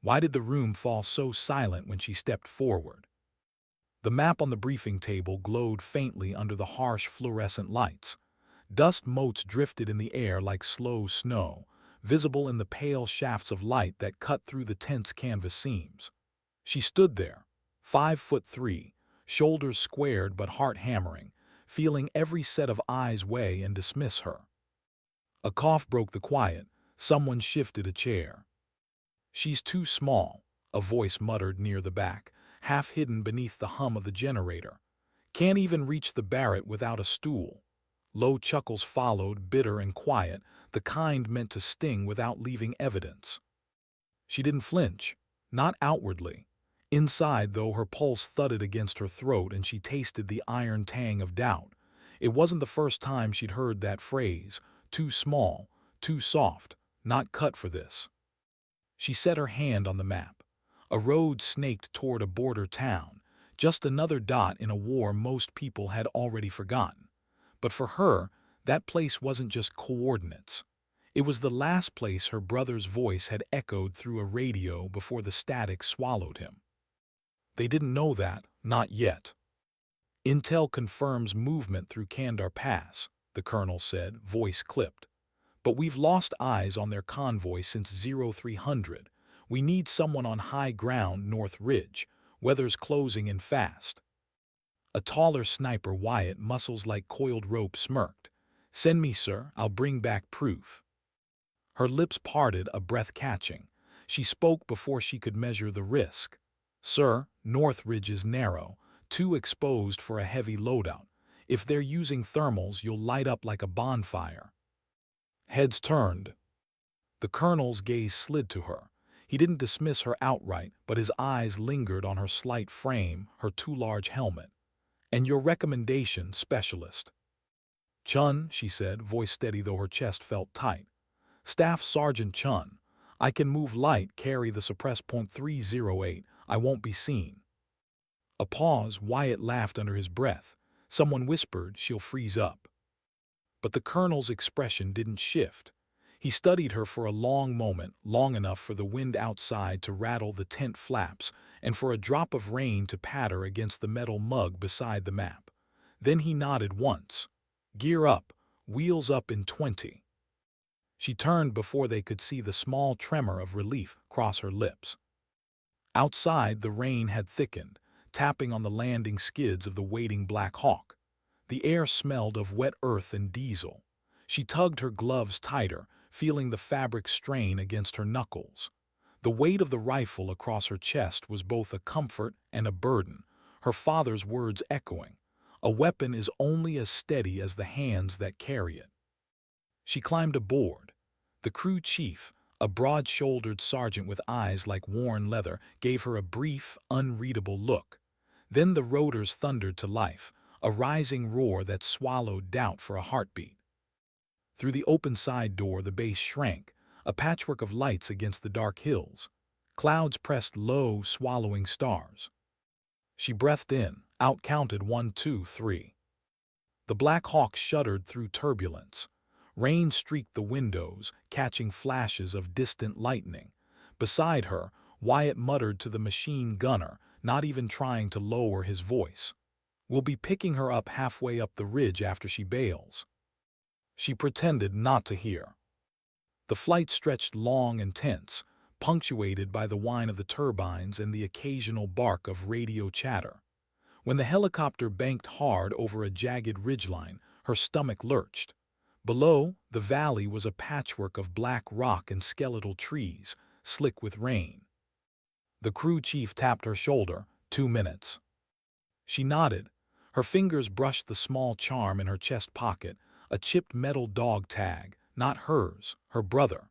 Why did the room fall so silent when she stepped forward? The map on the briefing table glowed faintly under the harsh fluorescent lights. Dust motes drifted in the air like slow snow, visible in the pale shafts of light that cut through the tense canvas seams. She stood there, 5'3", shoulders squared but heart hammering, feeling every set of eyes weigh and dismiss her. A cough broke the quiet. Someone shifted a chair. "She's too small," a voice muttered near the back, half hidden beneath the hum of the generator. "Can't even reach the Barrett without a stool." Low chuckles followed, bitter and quiet, the kind meant to sting without leaving evidence. She didn't flinch, not outwardly. Inside, though, her pulse thudded against her throat and she tasted the iron tang of doubt. It wasn't the first time she'd heard that phrase, too small, too soft, not cut for this. She set her hand on the map. A road snaked toward a border town, just another dot in a war most people had already forgotten. But for her, that place wasn't just coordinates. It was the last place her brother's voice had echoed through a radio before the static swallowed him. They didn't know that, not yet. "Intel confirms movement through Kandar Pass," the colonel said, voice clipped. "But we've lost eyes on their convoy since 0300. We need someone on high ground North Ridge. Weather's closing in fast." A taller sniper, Wyatt, muscles like coiled rope, smirked. "Send me, sir. I'll bring back proof." Her lips parted, a breath catching. She spoke before she could measure the risk. "Sir, North Ridge is narrow, too exposed for a heavy loadout. If they're using thermals, you'll light up like a bonfire." Heads turned. The colonel's gaze slid to her. He didn't dismiss her outright, but his eyes lingered on her slight frame, her too large helmet. "And your recommendation, specialist?" "Chun," she said, voice steady though her chest felt tight. "Staff Sergeant Chun. I can move light, carry the suppress .308. I won't be seen." A pause. Wyatt laughed under his breath. Someone whispered, "She'll freeze up." But the colonel's expression didn't shift. He studied her for a long moment, long enough for the wind outside to rattle the tent flaps and for a drop of rain to patter against the metal mug beside the map. Then he nodded once. "Gear up, wheels up in 20. She turned before they could see the small tremor of relief cross her lips. Outside, the rain had thickened, tapping on the landing skids of the waiting Black Hawk. The air smelled of wet earth and diesel. She tugged her gloves tighter, feeling the fabric strain against her knuckles. The weight of the rifle across her chest was both a comfort and a burden, her father's words echoing. A weapon is only as steady as the hands that carry it. She climbed aboard. The crew chief, a broad-shouldered sergeant with eyes like worn leather, gave her a brief, unreadable look. Then the rotors thundered to life, a rising roar that swallowed doubt for a heartbeat. Through the open side door the base shrank, a patchwork of lights against the dark hills. Clouds pressed low, swallowing stars. She breathed in, out-counted 1, 2, 3. The Black Hawk shuddered through turbulence. Rain streaked the windows, catching flashes of distant lightning. Beside her, Wyatt muttered to the machine gunner, not even trying to lower his voice. "We'll be picking her up halfway up the ridge after she bails." She pretended not to hear. The flight stretched long and tense, punctuated by the whine of the turbines and the occasional bark of radio chatter. When the helicopter banked hard over a jagged ridgeline, her stomach lurched. Below, the valley was a patchwork of black rock and skeletal trees, slick with rain. The crew chief tapped her shoulder. 2 minutes. She nodded. Her fingers brushed the small charm in her chest pocket, a chipped metal dog tag, not hers, her brother.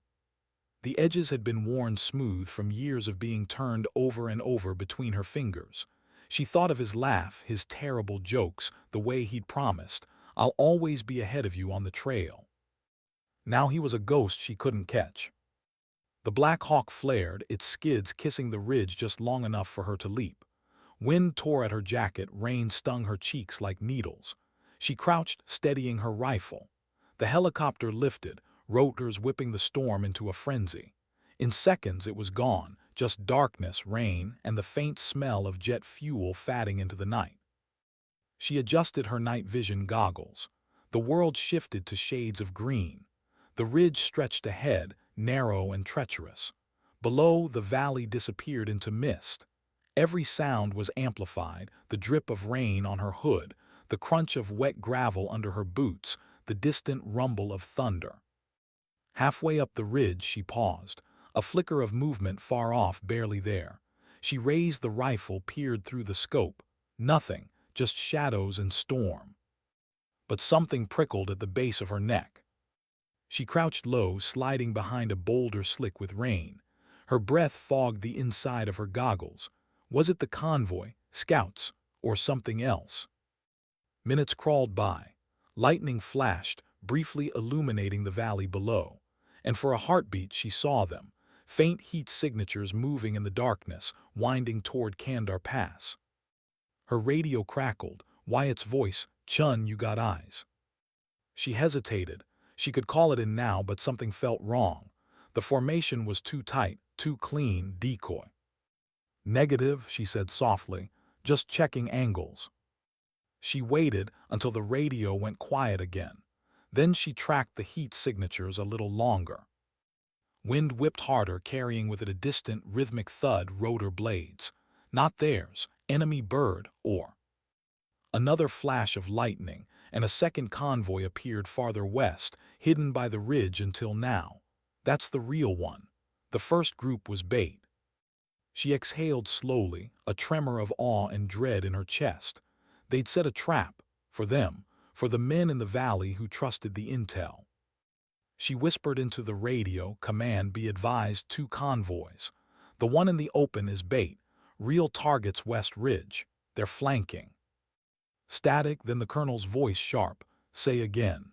The edges had been worn smooth from years of being turned over and over between her fingers. She thought of his laugh, his terrible jokes, the way he'd promised, "I'll always be ahead of you on the trail." Now he was a ghost she couldn't catch. The Black Hawk flared, its skids kissing the ridge just long enough for her to leap. Wind tore at her jacket, rain stung her cheeks like needles. She crouched, steadying her rifle. The helicopter lifted, rotors whipping the storm into a frenzy. In seconds it was gone, just darkness, rain, and the faint smell of jet fuel fatting into the night. She adjusted her night vision goggles. The world shifted to shades of green. The ridge stretched ahead, narrow and treacherous. Below, the valley disappeared into mist. Every sound was amplified, the drip of rain on her hood, the crunch of wet gravel under her boots, the distant rumble of thunder. Halfway up the ridge, she paused, a flicker of movement far off, barely there. She raised the rifle, peered through the scope. Nothing, just shadows and storm. But something prickled at the base of her neck. She crouched low, sliding behind a boulder slick with rain. Her breath fogged the inside of her goggles. Was it the convoy, scouts, or something else? Minutes crawled by. Lightning flashed, briefly illuminating the valley below. And for a heartbeat she saw them, faint heat signatures moving in the darkness, winding toward Kandar Pass. Her radio crackled, Wyatt's voice, "Chun, you got eyes." She hesitated. She could call it in now, but something felt wrong. The formation was too tight, too clean, decoy. "Negative," she said softly, "just checking angles." She waited until the radio went quiet again. Then she tracked the heat signatures a little longer. Wind whipped harder, carrying with it a distant, rhythmic thud, rotor blades. Not theirs, enemy bird, or... Another flash of lightning, and a second convoy appeared farther west, hidden by the ridge until now. That's the real one. The first group was bait. She exhaled slowly, a tremor of awe and dread in her chest. They'd set a trap, for them, for the men in the valley who trusted the intel. She whispered into the radio, "Command, be advised, 2 convoys. The one in the open is bait. Real targets West Ridge. They're flanking." Static, then the colonel's voice sharp, "Say again."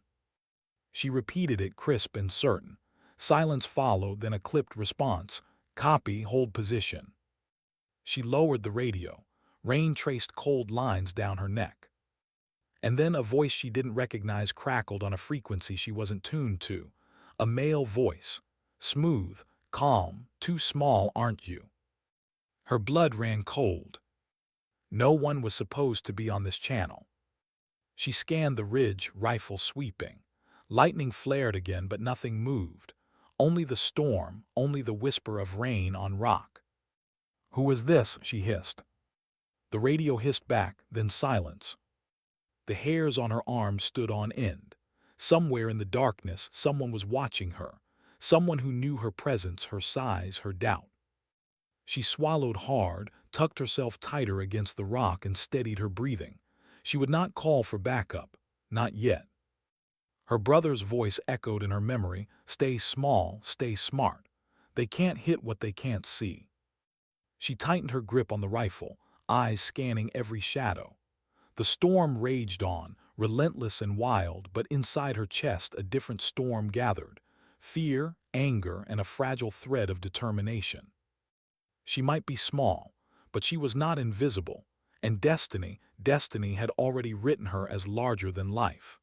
She repeated it, crisp and certain. Silence followed, then a clipped response, "Copy, hold position." She lowered the radio. Rain traced cold lines down her neck. And then a voice she didn't recognize crackled on a frequency she wasn't tuned to. A male voice. Smooth, calm, "Too small, aren't you?" Her blood ran cold. No one was supposed to be on this channel. She scanned the ridge, rifle sweeping. Lightning flared again, but nothing moved. Only the storm, only the whisper of rain on rock. "Who is this?" she hissed. The radio hissed back, then silence. The hairs on her arms stood on end. Somewhere in the darkness, someone was watching her. Someone who knew her presence, her size, her doubt. She swallowed hard, tucked herself tighter against the rock, and steadied her breathing. She would not call for backup. Not yet. Her brother's voice echoed in her memory, "Stay small, stay smart. They can't hit what they can't see." She tightened her grip on the rifle, eyes scanning every shadow. The storm raged on, relentless and wild, but inside her chest a different storm gathered. Fear, anger, and a fragile thread of determination. She might be small, but she was not invisible, and destiny had already written her as larger than life.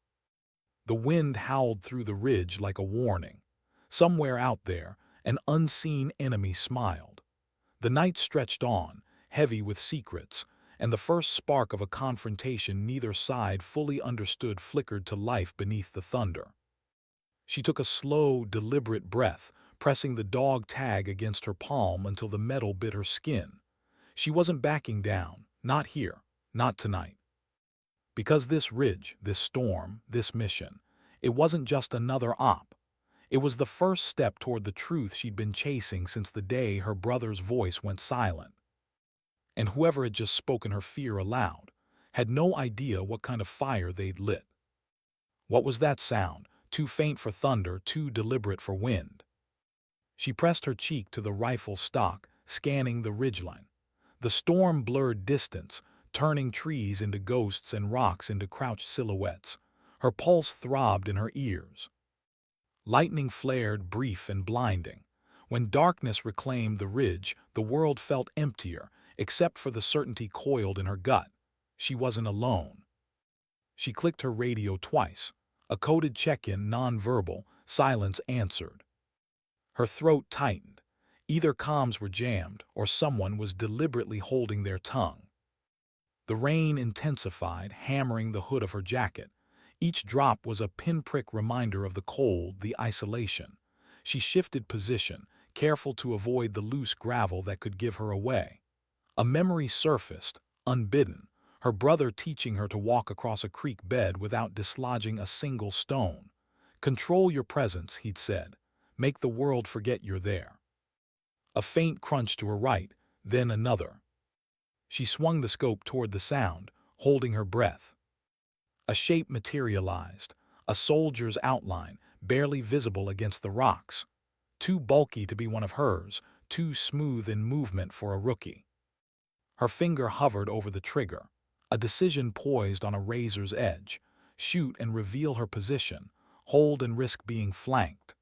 The wind howled through the ridge like a warning. Somewhere out there, an unseen enemy smiled. The night stretched on, heavy with secrets, and the first spark of a confrontation neither side fully understood flickered to life beneath the thunder. She took a slow, deliberate breath, pressing the dog tag against her palm until the metal bit her skin. She wasn't backing down, not here, not tonight. Because this ridge, this storm, this mission, it wasn't just another op. It was the first step toward the truth she'd been chasing since the day her brother's voice went silent. And whoever had just spoken her fear aloud had no idea what kind of fire they'd lit. What was that sound? Too faint for thunder, too deliberate for wind. She pressed her cheek to the rifle stock, scanning the ridgeline. The storm blurred distance, turning trees into ghosts and rocks into crouched silhouettes. Her pulse throbbed in her ears. Lightning flared, brief and blinding. When darkness reclaimed the ridge, the world felt emptier, except for the certainty coiled in her gut. She wasn't alone. She clicked her radio twice. A coded check-in, non-verbal, silence answered. Her throat tightened. Either comms were jammed or someone was deliberately holding their tongue. The rain intensified, hammering the hood of her jacket. Each drop was a pinprick reminder of the cold, the isolation. She shifted position, careful to avoid the loose gravel that could give her away. A memory surfaced, unbidden, her brother teaching her to walk across a creek bed without dislodging a single stone. "Control your presence," he'd said. "Make the world forget you're there." A faint crunch to her right, then another. She swung the scope toward the sound, holding her breath. A shape materialized, a soldier's outline, barely visible against the rocks. Too bulky to be one of hers, too smooth in movement for a rookie. Her finger hovered over the trigger, a decision poised on a razor's edge. Shoot and reveal her position, hold and risk being flanked.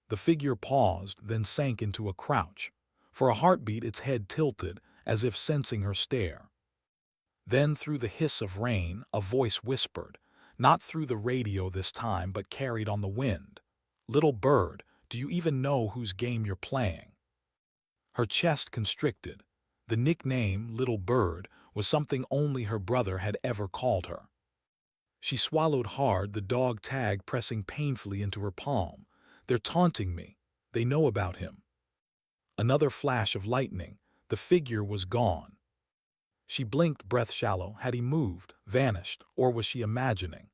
The figure paused, then sank into a crouch. For a heartbeat, its head tilted, as if sensing her stare. Then, through the hiss of rain, a voice whispered, not through the radio this time, but carried on the wind. "Little bird, do you even know whose game you're playing?" Her chest constricted. The nickname, Little Bird, was something only her brother had ever called her. She swallowed hard, the dog tag pressing painfully into her palm. "They're taunting me. They know about him." Another flash of lightning. The figure was gone. She blinked, breath shallow. Had he moved, vanished, or was she imagining?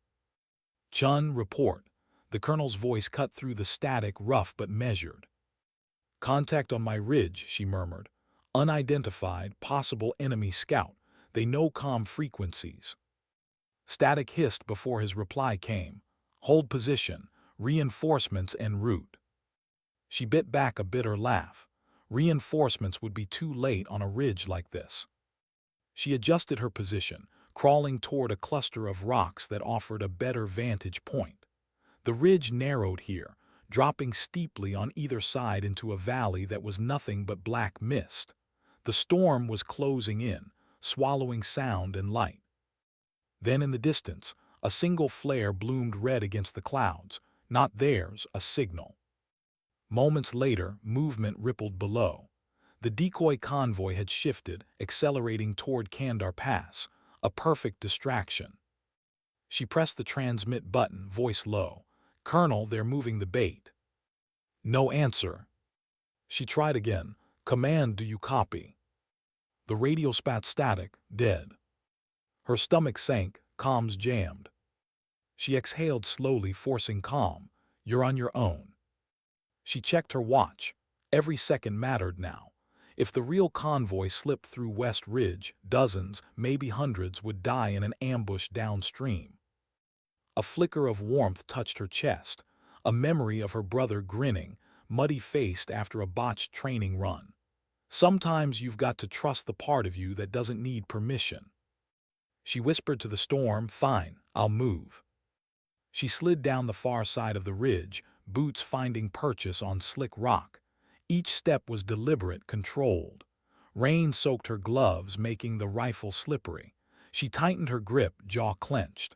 "Chun, report." The colonel's voice cut through the static, rough but measured. "Contact on my ridge," she murmured. "Unidentified, possible enemy scout. They know comm frequencies." Static hissed before his reply came. "Hold position. Reinforcements en route." She bit back a bitter laugh. Reinforcements would be too late on a ridge like this. She adjusted her position, crawling toward a cluster of rocks that offered a better vantage point. The ridge narrowed here, dropping steeply on either side into a valley that was nothing but black mist. The storm was closing in, swallowing sound and light. Then in the distance, a single flare bloomed red against the clouds. Not theirs, a signal. Moments later, movement rippled below. The decoy convoy had shifted, accelerating toward Kandar Pass, a perfect distraction. She pressed the transmit button, voice low. "Colonel, they're moving the bait." No answer. She tried again. "Command, do you copy?" The radio spat static, dead. Her stomach sank, comms jammed. She exhaled slowly, forcing calm. "You're on your own." She checked her watch. Every second mattered now. If the real convoy slipped through West Ridge, dozens, maybe hundreds, would die in an ambush downstream. A flicker of warmth touched her chest, a memory of her brother grinning, muddy-faced after a botched training run. Sometimes you've got to trust the part of you that doesn't need permission. She whispered to the storm, "Fine, I'll move." She slid down the far side of the ridge, boots finding purchase on slick rock. Each step was deliberate, controlled. Rain soaked her gloves, making the rifle slippery. She tightened her grip, jaw clenched.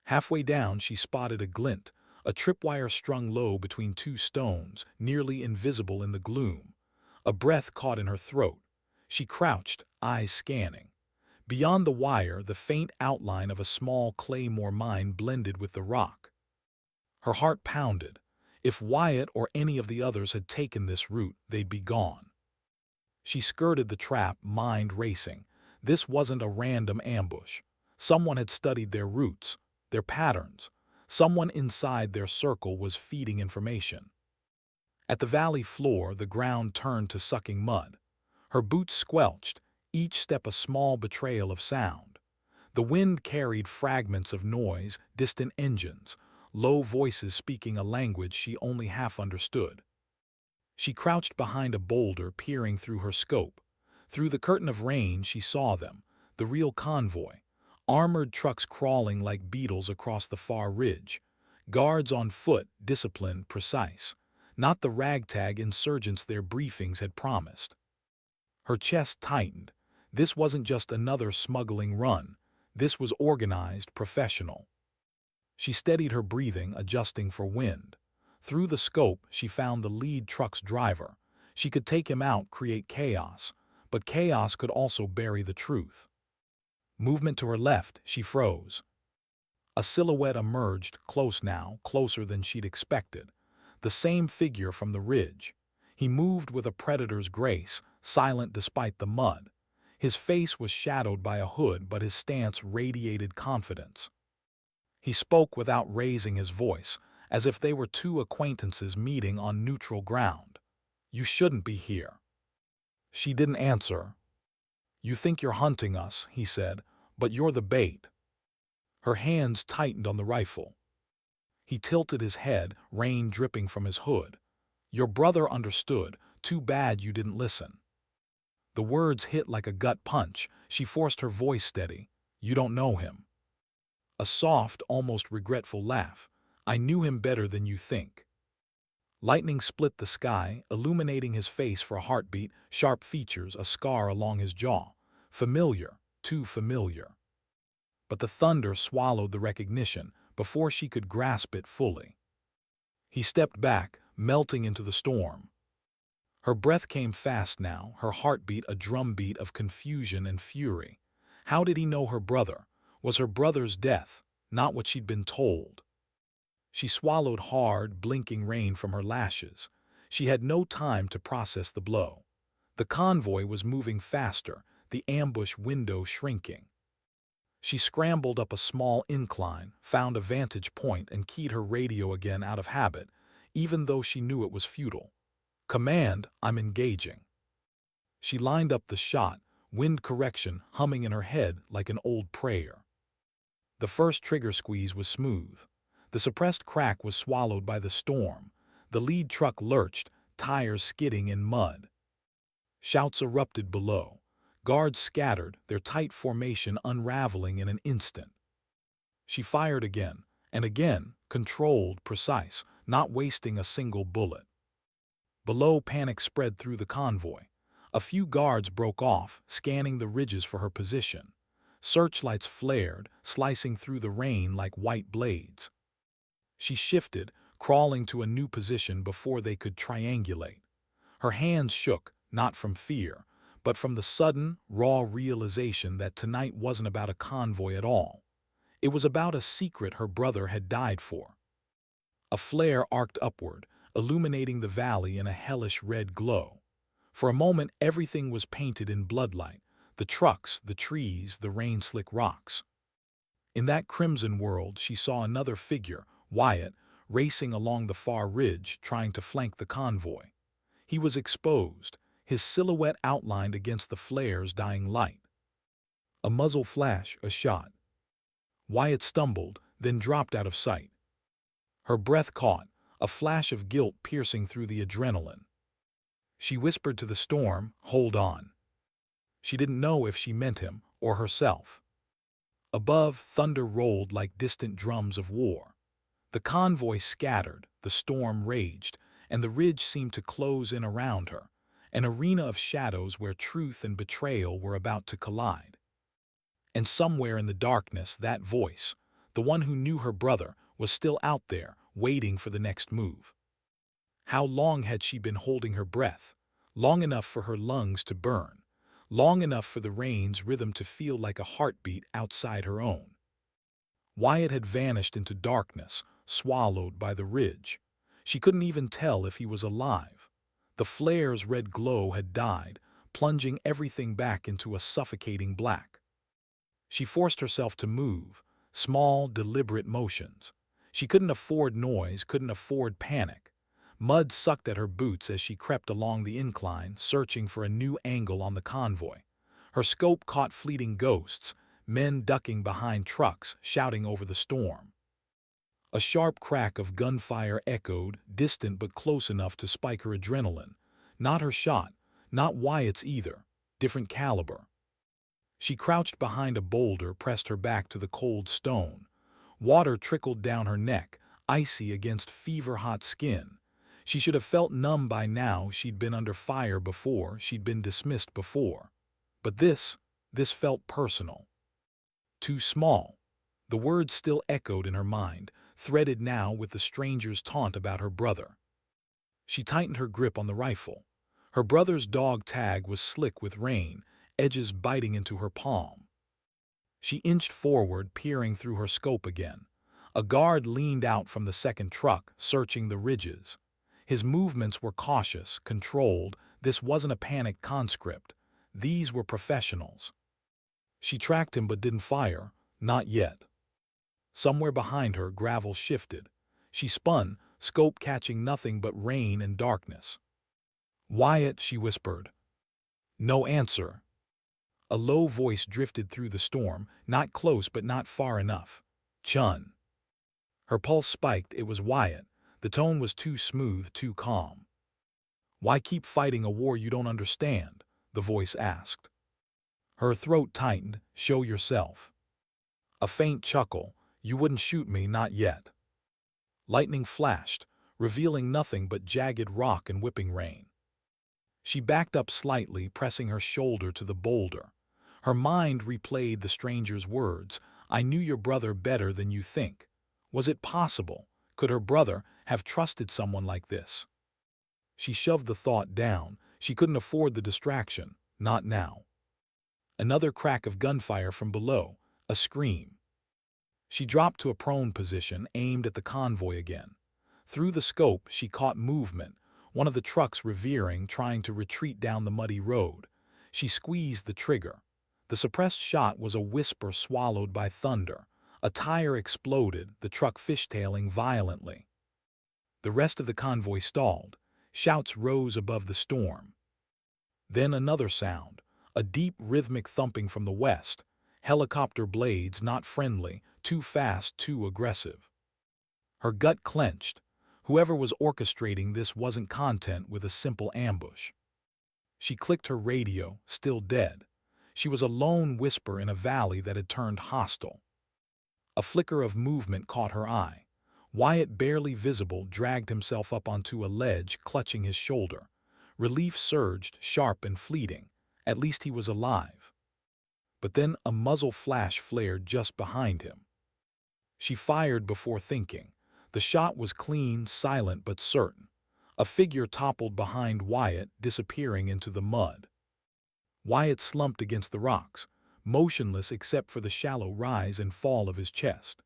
Halfway down, she spotted a glint, a tripwire strung low between two stones, nearly invisible in the gloom. A breath caught in her throat. She crouched, eyes scanning. Beyond the wire, the faint outline of a small claymore mine blended with the rock. Her heart pounded. If Wyatt or any of the others had taken this route, they'd be gone. She skirted the trap, mind racing. This wasn't a random ambush. Someone had studied their routes, their patterns. Someone inside their circle was feeding information. At the valley floor, the ground turned to sucking mud. Her boots squelched, each step a small betrayal of sound. The wind carried fragments of noise, distant engines, low voices speaking a language she only half understood. She crouched behind a boulder, peering through her scope. Through the curtain of rain, she saw them, the real convoy. Armored trucks crawling like beetles across the far ridge. Guards on foot, disciplined, precise. Not the ragtag insurgents their briefings had promised. Her chest tightened. This wasn't just another smuggling run. This was organized, professional. She steadied her breathing, adjusting for wind. Through the scope, she found the lead truck's driver. She could take him out, create chaos, but chaos could also bury the truth. Movement to her left, she froze. A silhouette emerged, close now, closer than she'd expected. The same figure from the ridge. He moved with a predator's grace, silent despite the mud. His face was shadowed by a hood, but his stance radiated confidence. He spoke without raising his voice, as if they were two acquaintances meeting on neutral ground. "You shouldn't be here." She didn't answer. "You think you're hunting us," he said, "but you're the bait." Her hands tightened on the rifle. He tilted his head, rain dripping from his hood. "Your brother understood. Too bad you didn't listen." The words hit like a gut punch. She forced her voice steady. "You don't know him." A soft, almost regretful laugh. "I knew him better than you think." Lightning split the sky, illuminating his face for a heartbeat, sharp features, a scar along his jaw. Familiar, too familiar. But the thunder swallowed the recognition before she could grasp it fully. He stepped back, melting into the storm. Her breath came fast now, her heartbeat a drumbeat of confusion and fury. How did he know her brother? Was her brother's death not what she'd been told? She swallowed hard, blinking rain from her lashes. She had no time to process the blow. The convoy was moving faster, the ambush window shrinking. She scrambled up a small incline, found a vantage point, and keyed her radio again out of habit, even though she knew it was futile. "Command, I'm engaging." She lined up the shot, wind correction humming in her head like an old prayer. The first trigger squeeze was smooth. The suppressed crack was swallowed by the storm. The lead truck lurched, tires skidding in mud. Shouts erupted below. Guards scattered, their tight formation unraveling in an instant. She fired again, and again, controlled, precise, not wasting a single bullet. Below, panic spread through the convoy. A few guards broke off, scanning the ridges for her position. Searchlights flared, slicing through the rain like white blades. She shifted, crawling to a new position before they could triangulate. Her hands shook, not from fear, but from the sudden, raw realization that tonight wasn't about a convoy at all. It was about a secret her brother had died for. A flare arced upward, illuminating the valley in a hellish red glow. For a moment, everything was painted in bloodlight: the trucks, the trees, the rain-slick rocks. In that crimson world, she saw another figure, Wyatt, racing along the far ridge, trying to flank the convoy. He was exposed, his silhouette outlined against the flare's dying light. A muzzle flash, a shot. Wyatt stumbled, then dropped out of sight. Her breath caught, a flash of guilt piercing through the adrenaline. She whispered to the storm, "Hold on." She didn't know if she meant him or herself. Above, thunder rolled like distant drums of war. The convoy scattered, the storm raged, and the ridge seemed to close in around her, an arena of shadows where truth and betrayal were about to collide. And somewhere in the darkness, that voice, the one who knew her brother, was still out there, waiting for the next move. How long had she been holding her breath? Long enough for her lungs to burn, long enough for the rain's rhythm to feel like a heartbeat outside her own. Wyatt had vanished into darkness, swallowed by the ridge. She couldn't even tell if he was alive. The flare's red glow had died, plunging everything back into a suffocating black. She forced herself to move, small, deliberate motions. She couldn't afford noise, couldn't afford panic. Mud sucked at her boots as she crept along the incline, searching for a new angle on the convoy. Her scope caught fleeting ghosts, men ducking behind trucks, shouting over the storm. A sharp crack of gunfire echoed, distant but close enough to spike her adrenaline. Not her shot, not Wyatt's either, different caliber. She crouched behind a boulder, pressed her back to the cold stone. Water trickled down her neck, icy against fever-hot skin. She should have felt numb by now. She'd been under fire before, she'd been dismissed before. But this felt personal. Too small. The words still echoed in her mind, threaded now with the stranger's taunt about her brother. She tightened her grip on the rifle. Her brother's dog tag was slick with rain, edges biting into her palm. She inched forward, peering through her scope again. A guard leaned out from the second truck, searching the ridges. His movements were cautious, controlled. This wasn't a panicked conscript. These were professionals. She tracked him but didn't fire, not yet. Somewhere behind her, gravel shifted. She spun, scope catching nothing but rain and darkness. "Wyatt," she whispered. No answer. A low voice drifted through the storm, not close but not far enough. "Chun." Her pulse spiked. It was Wyatt. The tone was too smooth, too calm. "Why keep fighting a war you don't understand?" the voice asked. Her throat tightened. "Show yourself." A faint chuckle. "You wouldn't shoot me, not yet." Lightning flashed, revealing nothing but jagged rock and whipping rain. She backed up slightly, pressing her shoulder to the boulder. Her mind replayed the stranger's words. "I knew your brother better than you think." Was it possible? Could her brother have trusted someone like this? She shoved the thought down. She couldn't afford the distraction. Not now. Another crack of gunfire from below. A scream. She dropped to a prone position, aimed at the convoy again. Through the scope, she caught movement. One of the trucks revering, trying to retreat down the muddy road. She squeezed the trigger. The suppressed shot was a whisper swallowed by thunder. A tire exploded, the truck fishtailing violently. The rest of the convoy stalled. Shouts rose above the storm. Then another sound, a deep rhythmic thumping from the west. Helicopter blades, not friendly, too fast, too aggressive. Her gut clenched. Whoever was orchestrating this wasn't content with a simple ambush. She clicked her radio, still dead. She was a lone whisper in a valley that had turned hostile. A flicker of movement caught her eye. Wyatt, barely visible, dragged himself up onto a ledge, clutching his shoulder. Relief surged, sharp and fleeting. At least he was alive. But then a muzzle flash flared just behind him. She fired before thinking. The shot was clean, silent but certain. A figure toppled behind Wyatt, disappearing into the mud. Wyatt slumped against the rocks, motionless except for the shallow rise and fall of his chest.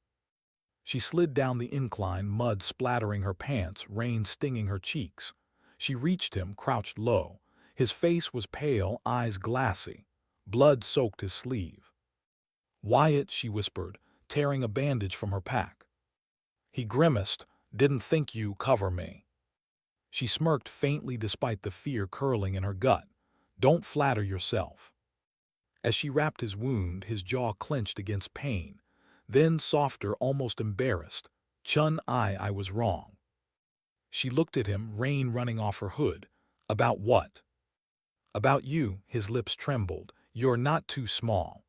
She slid down the incline, mud splattering her pants, rain stinging her cheeks. She reached him, crouched low. His face was pale, eyes glassy. Blood soaked his sleeve. "Wyatt," she whispered, tearing a bandage from her pack. He grimaced. "Didn't think you cover me." She smirked faintly despite the fear curling in her gut. "Don't flatter yourself." As she wrapped his wound, his jaw clenched against pain. Then, softer, almost embarrassed, "Chun, I was wrong." She looked at him, rain running off her hood. "About what?" "About you," his lips trembled. "You're not too small."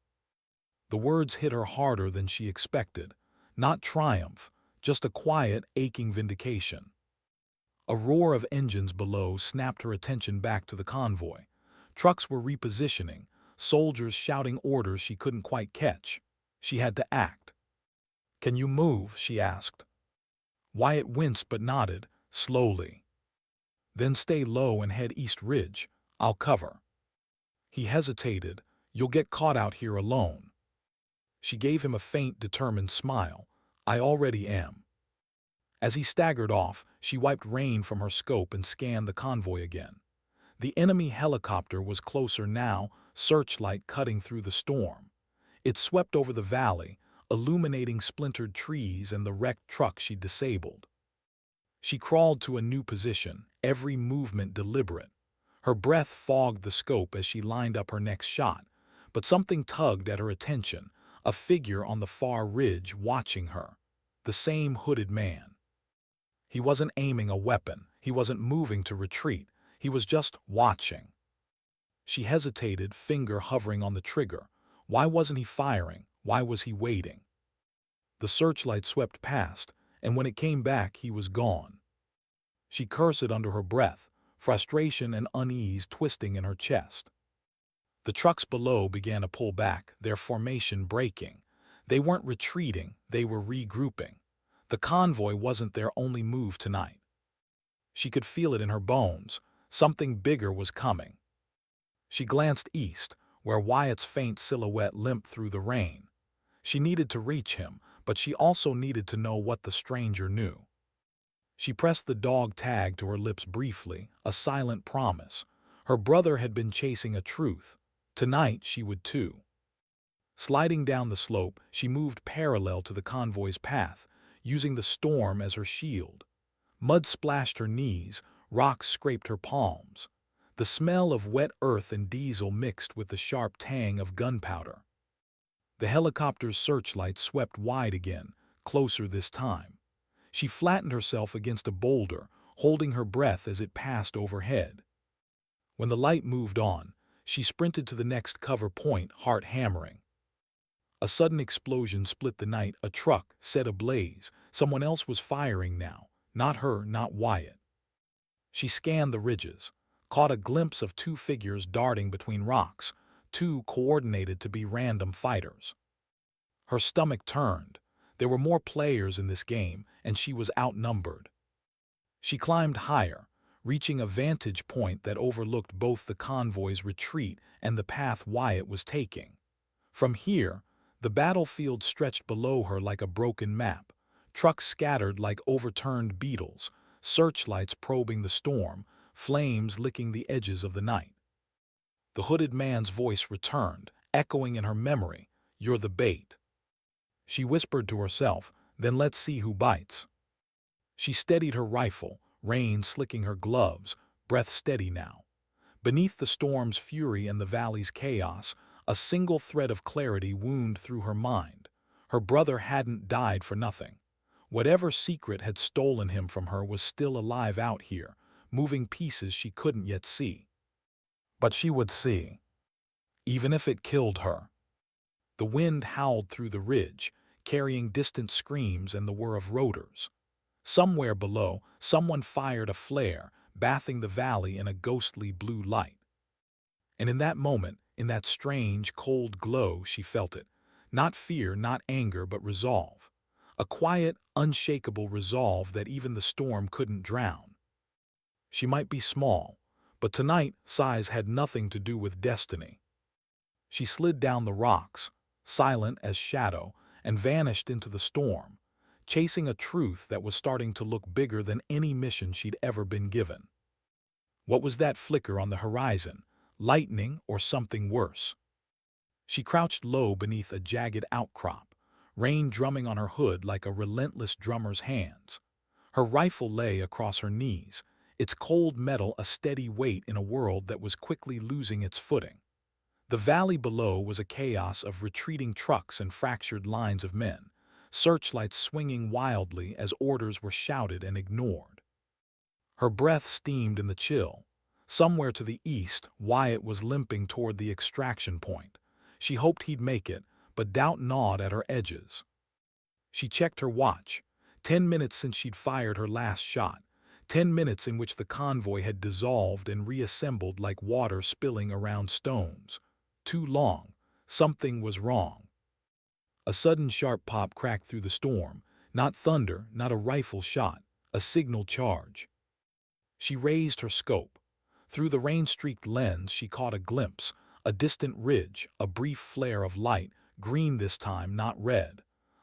The words hit her harder than she expected. Not triumph, just a quiet, aching vindication. A roar of engines below snapped her attention back to the convoy. Trucks were repositioning, soldiers shouting orders she couldn't quite catch. She had to act. "Can you move?" she asked. Wyatt winced but nodded, slowly. "Then stay low and head East Ridge. I'll cover." He hesitated. "You'll get caught out here alone." She gave him a faint, determined smile. "I already am." As he staggered off, she wiped rain from her scope and scanned the convoy again. The enemy helicopter was closer now, searchlight cutting through the storm. It swept over the valley, illuminating splintered trees and the wrecked truck she'd disabled. She crawled to a new position, every movement deliberate. Her breath fogged the scope as she lined up her next shot, but something tugged at her attention, a figure on the far ridge watching her. The same hooded man. He wasn't aiming a weapon, he wasn't moving to retreat, he was just watching. She hesitated, finger hovering on the trigger. Why wasn't he firing? Why was he waiting? The searchlight swept past, and when it came back, he was gone. She cursed under her breath, frustration and unease twisting in her chest. The trucks below began to pull back, their formation breaking. They weren't retreating, they were regrouping. The convoy wasn't their only move tonight. She could feel it in her bones. Something bigger was coming. She glanced east, where Wyatt's faint silhouette limped through the rain. She needed to reach him, but she also needed to know what the stranger knew. She pressed the dog tag to her lips briefly, a silent promise. Her brother had been chasing a truth. Tonight she would too. Sliding down the slope, she moved parallel to the convoy's path, using the storm as her shield. Mud splashed her knees, rocks scraped her palms. The smell of wet earth and diesel mixed with the sharp tang of gunpowder. The helicopter's searchlight swept wide again, closer this time. She flattened herself against a boulder, holding her breath as it passed overhead. When the light moved on, she sprinted to the next cover point, heart hammering. A sudden explosion split the night, a truck set ablaze. Someone else was firing now, not her, not Wyatt. She scanned the ridges, caught a glimpse of two figures darting between rocks, two coordinated to be random fighters. Her stomach turned. There were more players in this game, and she was outnumbered. She climbed higher, reaching a vantage point that overlooked both the convoy's retreat and the path Wyatt was taking. From here, the battlefield stretched below her like a broken map, trucks scattered like overturned beetles, searchlights probing the storm, flames licking the edges of the night. The hooded man's voice returned, echoing in her memory, "You're the bait." She whispered to herself, "Then let's see who bites." She steadied her rifle, rain slicking her gloves, breath steady now. Beneath the storm's fury and the valley's chaos, a single thread of clarity wound through her mind. Her brother hadn't died for nothing. Whatever secret had stolen him from her was still alive out here, moving pieces she couldn't yet see. But she would see, even if it killed her. The wind howled through the ridge, carrying distant screams and the whir of rotors. Somewhere below, someone fired a flare, bathing the valley in a ghostly blue light. And in that moment, in that strange, cold glow, she felt it. Not fear, not anger, but resolve. A quiet, unshakable resolve that even the storm couldn't drown. She might be small, but tonight size had nothing to do with destiny. She slid down the rocks, silent as shadow, and vanished into the storm, chasing a truth that was starting to look bigger than any mission she'd ever been given. What was that flicker on the horizon? Lightning or something worse? She crouched low beneath a jagged outcrop, rain drumming on her hood like a relentless drummer's hands. Her rifle lay across her knees, its cold metal a steady weight in a world that was quickly losing its footing. The valley below was a chaos of retreating trucks and fractured lines of men, searchlights swinging wildly as orders were shouted and ignored. Her breath steamed in the chill. Somewhere to the east, Wyatt was limping toward the extraction point. She hoped he'd make it, but doubt gnawed at her edges. She checked her watch. 10 minutes since she'd fired her last shot. 10 minutes in which the convoy had dissolved and reassembled like water spilling around stones. Too long. Something was wrong. A sudden sharp pop cracked through the storm. Not thunder, not a rifle shot. A signal charge. She raised her scope. Through the rain-streaked lens she caught a glimpse, a distant ridge, a brief flare of light, green this time, not red.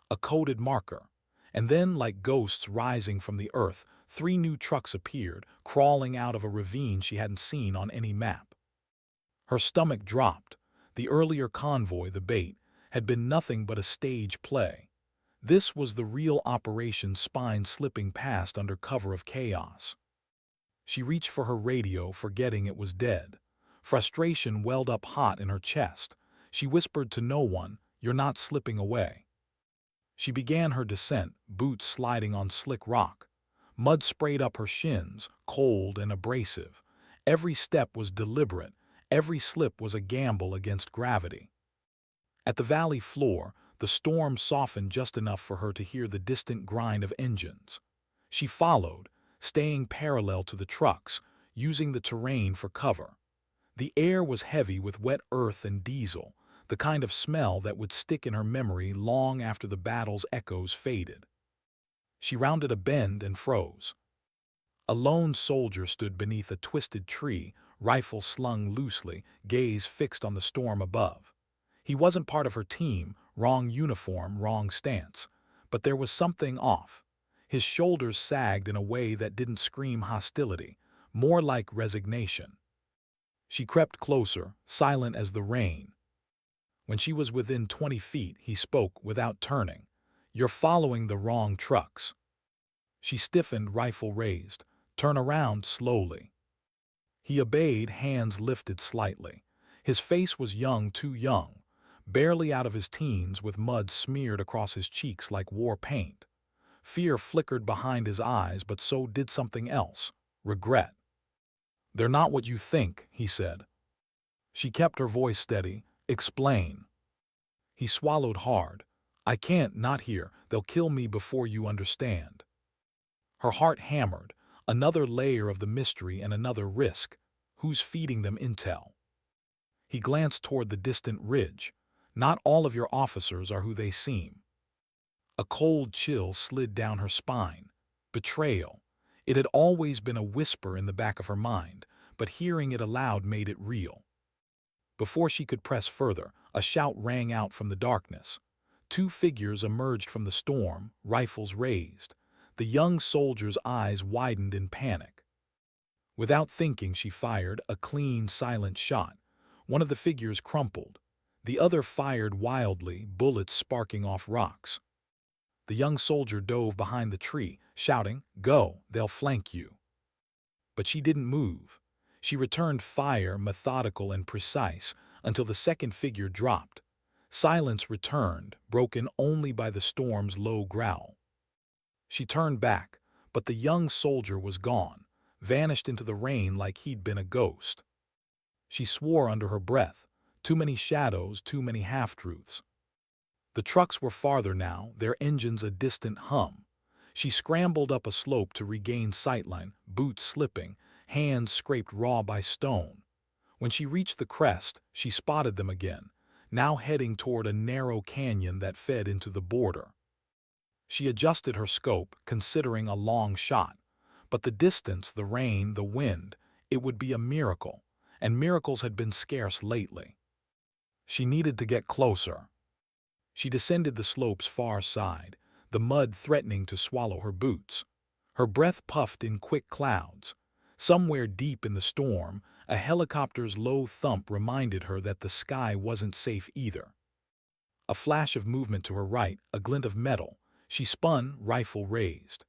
A coded marker. And then, like ghosts rising from the earth, 3 new trucks appeared, crawling out of a ravine she hadn't seen on any map. Her stomach dropped. The earlier convoy, the bait, had been nothing but a stage play. This was the real operation, spine slipping past under cover of chaos. She reached for her radio, forgetting it was dead. Frustration welled up hot in her chest. She whispered to no one, "You're not slipping away." She began her descent, boots sliding on slick rock. Mud sprayed up her shins, cold and abrasive. Every step was deliberate. Every slip was a gamble against gravity. At the valley floor, the storm softened just enough for her to hear the distant grind of engines. She followed, staying parallel to the trucks, using the terrain for cover. The air was heavy with wet earth and diesel, the kind of smell that would stick in her memory long after the battle's echoes faded. She rounded a bend and froze. A lone soldier stood beneath a twisted tree, rifle slung loosely, gaze fixed on the storm above. He wasn't part of her team, wrong uniform, wrong stance. But there was something off. His shoulders sagged in a way that didn't scream hostility, more like resignation. She crept closer, silent as the rain. When she was within 20 feet, he spoke without turning. "You're following the wrong trucks." She stiffened, rifle raised. "Turn around slowly." He obeyed, hands lifted slightly. His face was young, too young, barely out of his teens, with mud smeared across his cheeks like war paint. Fear flickered behind his eyes, but so did something else: regret. "They're not what you think," he said. She kept her voice steady. "Explain." He swallowed hard. "I can't, not here. They'll kill me before you understand." Her heart hammered. Another layer of the mystery and another risk. Who's feeding them intel? He glanced toward the distant ridge. "Not all of your officers are who they seem." A cold chill slid down her spine. Betrayal. It had always been a whisper in the back of her mind, but hearing it aloud made it real. Before she could press further, a shout rang out from the darkness. Two figures emerged from the storm, rifles raised. The young soldier's eyes widened in panic. Without thinking, she fired a clean, silent shot. One of the figures crumpled. The other fired wildly, bullets sparking off rocks. The young soldier dove behind the tree, shouting, "Go, they'll flank you." But she didn't move. She returned fire, methodical and precise, until the second figure dropped. Silence returned, broken only by the storm's low growl. She turned back, but the young soldier was gone, vanished into the rain like he'd been a ghost. She swore under her breath. Too many shadows, too many half-truths. The trucks were farther now, their engines a distant hum. She scrambled up a slope to regain sightline, boots slipping, hands scraped raw by stone. When she reached the crest, she spotted them again, now heading toward a narrow canyon that fed into the border. She adjusted her scope, considering a long shot. But the distance, the rain, the wind, it would be a miracle, and miracles had been scarce lately. She needed to get closer. She descended the slope's far side, the mud threatening to swallow her boots. Her breath puffed in quick clouds. Somewhere deep in the storm, a helicopter's low thump reminded her that the sky wasn't safe either. A flash of movement to her right, a glint of metal. She spun, rifle raised.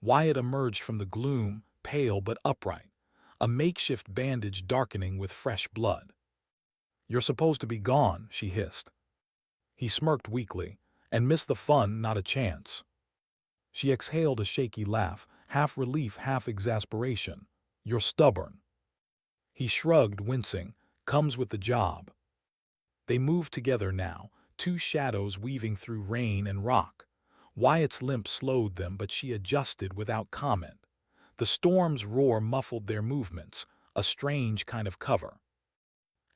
Wyatt emerged from the gloom, pale but upright, a makeshift bandage darkening with fresh blood. "You're supposed to be gone," she hissed. He smirked weakly. "And miss the fun, not a chance." She exhaled a shaky laugh, half relief, half exasperation. "You're stubborn." He shrugged, wincing. "Comes with the job." They moved together now, two shadows weaving through rain and rock. Wyatt's limp slowed them, but she adjusted without comment. The storm's roar muffled their movements, a strange kind of cover.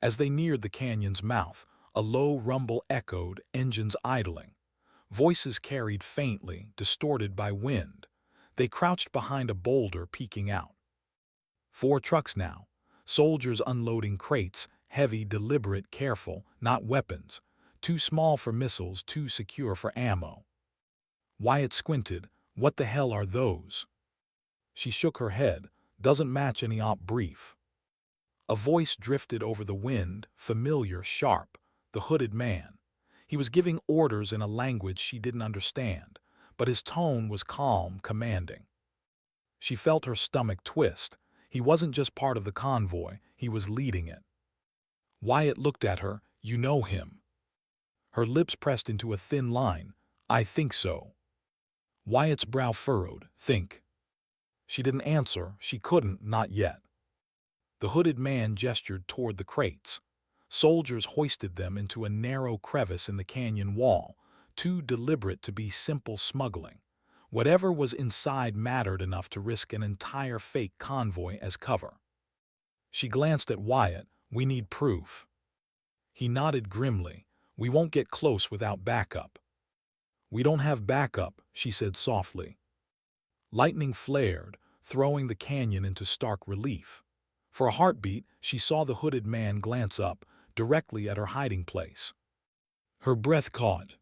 As they neared the canyon's mouth, a low rumble echoed, engines idling. Voices carried faintly, distorted by wind. They crouched behind a boulder, peeking out. 4 trucks now. Soldiers unloading crates, heavy, deliberate, careful, not weapons. Too small for missiles, too secure for ammo. Wyatt squinted. "What the hell are those?" She shook her head. "Doesn't match any op brief." A voice drifted over the wind, familiar, sharp. The hooded man. He was giving orders in a language she didn't understand, but his tone was calm, commanding. She felt her stomach twist. He wasn't just part of the convoy, he was leading it. Wyatt looked at her. "You know him." Her lips pressed into a thin line. "I think so." Wyatt's brow furrowed. "Think." She didn't answer. She couldn't, not yet. The hooded man gestured toward the crates. Soldiers hoisted them into a narrow crevice in the canyon wall, too deliberate to be simple smuggling. Whatever was inside mattered enough to risk an entire fake convoy as cover. She glanced at Wyatt. "We need proof." He nodded grimly. "We won't get close without backup." "We don't have backup," she said softly. Lightning flared. throwing the canyon into stark relief. For a heartbeat, she saw the hooded man glance up, directly at her hiding place. Her breath caught.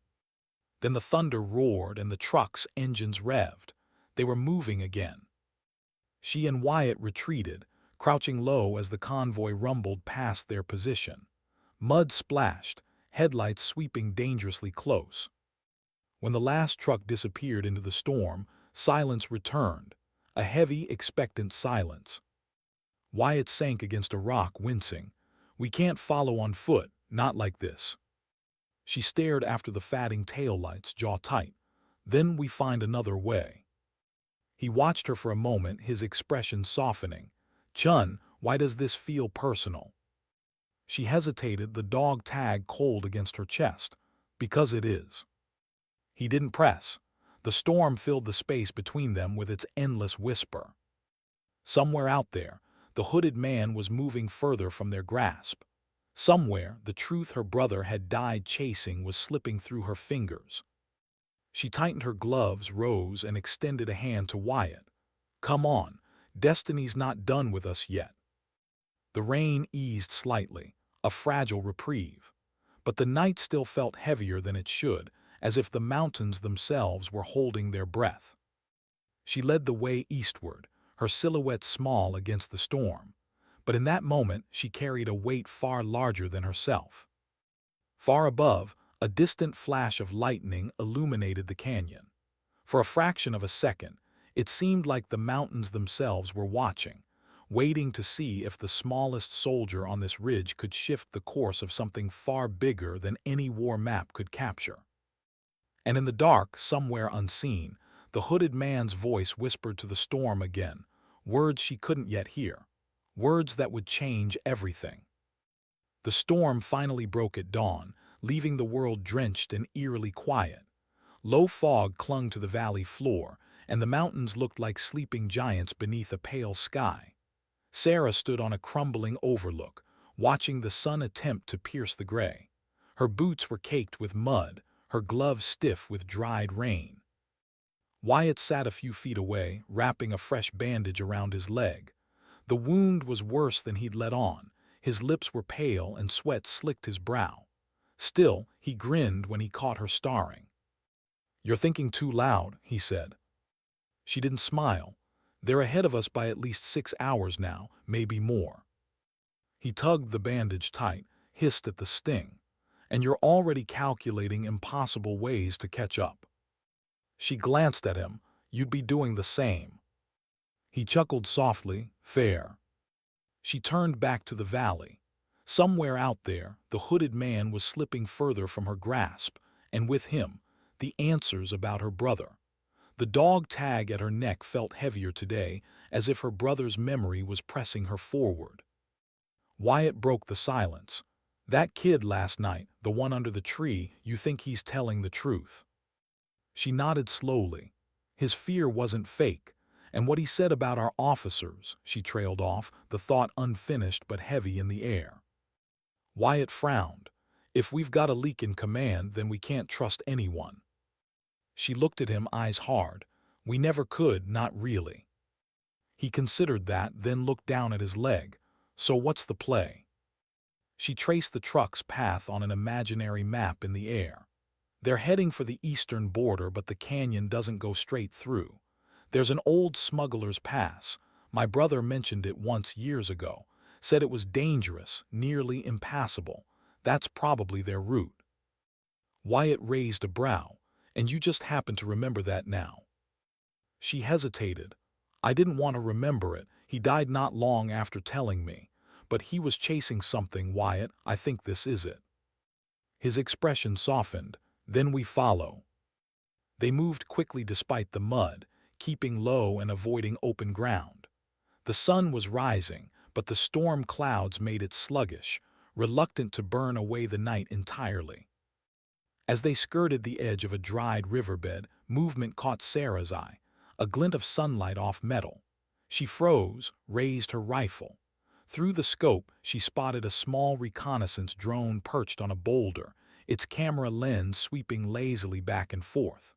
Then the thunder roared and the truck's engines revved. They were moving again. She and Wyatt retreated, crouching low as the convoy rumbled past their position. Mud splashed, headlights sweeping dangerously close. When the last truck disappeared into the storm, silence returned, a heavy, expectant silence. Wyatt sank against a rock, wincing. "We can't follow on foot, not like this." She stared after the fatting taillights, jaw tight. "Then we find another way." He watched her for a moment, his expression softening. "Chun, why does this feel personal?" She hesitated, the dog tag cold against her chest. "Because it is." He didn't press. The storm filled the space between them with its endless whisper. Somewhere out there, the hooded man was moving further from their grasp. Somewhere, the truth her brother had died chasing was slipping through her fingers. She tightened her gloves, rose, and extended a hand to Wyatt. "Come on, destiny's not done with us yet." The rain eased slightly, a fragile reprieve. But the night still felt heavier than it should, as if the mountains themselves were holding their breath. She led the way eastward, her silhouette small against the storm. But in that moment, she carried a weight far larger than herself. Far above, a distant flash of lightning illuminated the canyon. For a fraction of a second, it seemed like the mountains themselves were watching, waiting to see if the smallest soldier on this ridge could shift the course of something far bigger than any war map could capture. And in the dark, somewhere unseen, the hooded man's voice whispered to the storm again, words she couldn't yet hear, words that would change everything. The storm finally broke at dawn, leaving the world drenched and eerily quiet. Low fog clung to the valley floor, and the mountains looked like sleeping giants beneath a pale sky. Sarah stood on a crumbling overlook, watching the sun attempt to pierce the gray. Her boots were caked with mud, her gloves stiff with dried rain. Wyatt sat a few feet away, wrapping a fresh bandage around his leg. The wound was worse than he'd let on. His lips were pale and sweat slicked his brow. Still, he grinned when he caught her staring. "You're thinking too loud," he said. She didn't smile. "They're ahead of us by at least 6 hours now, maybe more." He tugged the bandage tight, hissed at the sting. "And you're already calculating impossible ways to catch up." She glanced at him. "You'd be doing the same." He chuckled softly. "Fair." She turned back to the valley. Somewhere out there, the hooded man was slipping further from her grasp, and with him, the answers about her brother. The dog tag at her neck felt heavier today, as if her brother's memory was pressing her forward. Wyatt broke the silence. "That kid last night, the one under the tree, you think he's telling the truth?" She nodded slowly. "His fear wasn't fake. And what he said about our officers," she trailed off, the thought unfinished but heavy in the air. Wyatt frowned. "If we've got a leak in command, then we can't trust anyone." She looked at him, eyes hard. "We never could, not really." He considered that, then looked down at his leg. "So what's the play?" She traced the truck's path on an imaginary map in the air. "They're heading for the eastern border, but the canyon doesn't go straight through. There's an old smuggler's pass. My brother mentioned it once years ago. Said it was dangerous, nearly impassable. That's probably their route." Wyatt raised a brow. "And you just happen to remember that now?" She hesitated. "I didn't want to remember it. He died not long after telling me. But he was chasing something, Wyatt. I think this is it." His expression softened. "Then we follow." They moved quickly despite the mud, keeping low and avoiding open ground. The sun was rising, but the storm clouds made it sluggish, reluctant to burn away the night entirely. As they skirted the edge of a dried riverbed, movement caught Sarah's eye, a glint of sunlight off metal. She froze, raised her rifle. Through the scope, she spotted a small reconnaissance drone perched on a boulder, its camera lens sweeping lazily back and forth.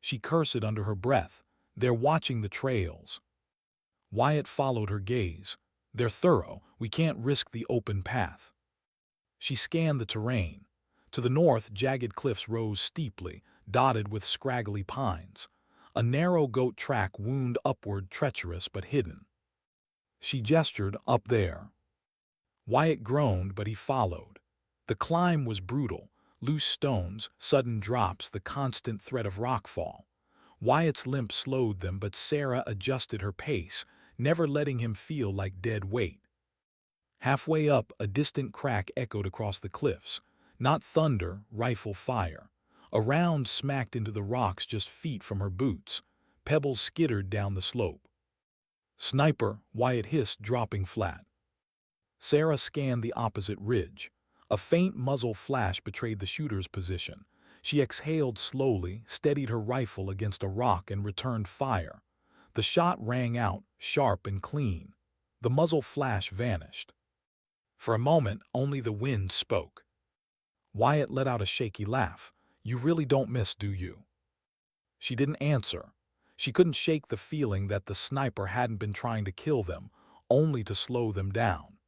She cursed under her breath. "They're watching the trails." Wyatt followed her gaze. They're thorough. We can't risk the open path. She scanned the terrain. To the north, jagged cliffs rose steeply, dotted with scraggly pines. A narrow goat track wound upward, treacherous but hidden. She gestured, up there. Wyatt groaned, but he followed. The climb was brutal. Loose stones, sudden drops, the constant threat of rockfall. Wyatt's limp slowed them, but Sarah adjusted her pace, never letting him feel like dead weight. Halfway up, a distant crack echoed across the cliffs. Not thunder, rifle fire. A round smacked into the rocks just feet from her boots. Pebbles skittered down the slope. "Sniper," Wyatt hissed, dropping flat. Sarah scanned the opposite ridge. A faint muzzle flash betrayed the shooter's position. She exhaled slowly, steadied her rifle against a rock, and returned fire. The shot rang out, sharp and clean. The muzzle flash vanished. For a moment, only the wind spoke. Wyatt let out a shaky laugh. "You really don't miss, do you?" She didn't answer. She couldn't shake the feeling that the sniper hadn't been trying to kill them, only to slow them down.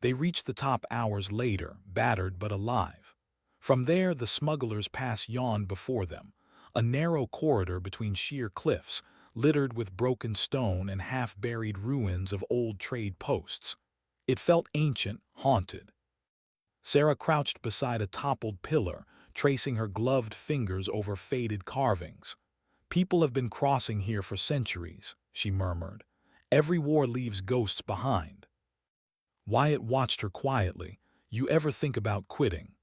They reached the top hours later, battered but alive. From there, the smugglers' pass yawned before them, a narrow corridor between sheer cliffs, littered with broken stone and half-buried ruins of old trade posts. It felt ancient, haunted. Sarah crouched beside a toppled pillar, tracing her gloved fingers over faded carvings. "People have been crossing here for centuries," she murmured. "Every war leaves ghosts behind." Wyatt watched her quietly. "You ever think about quitting?"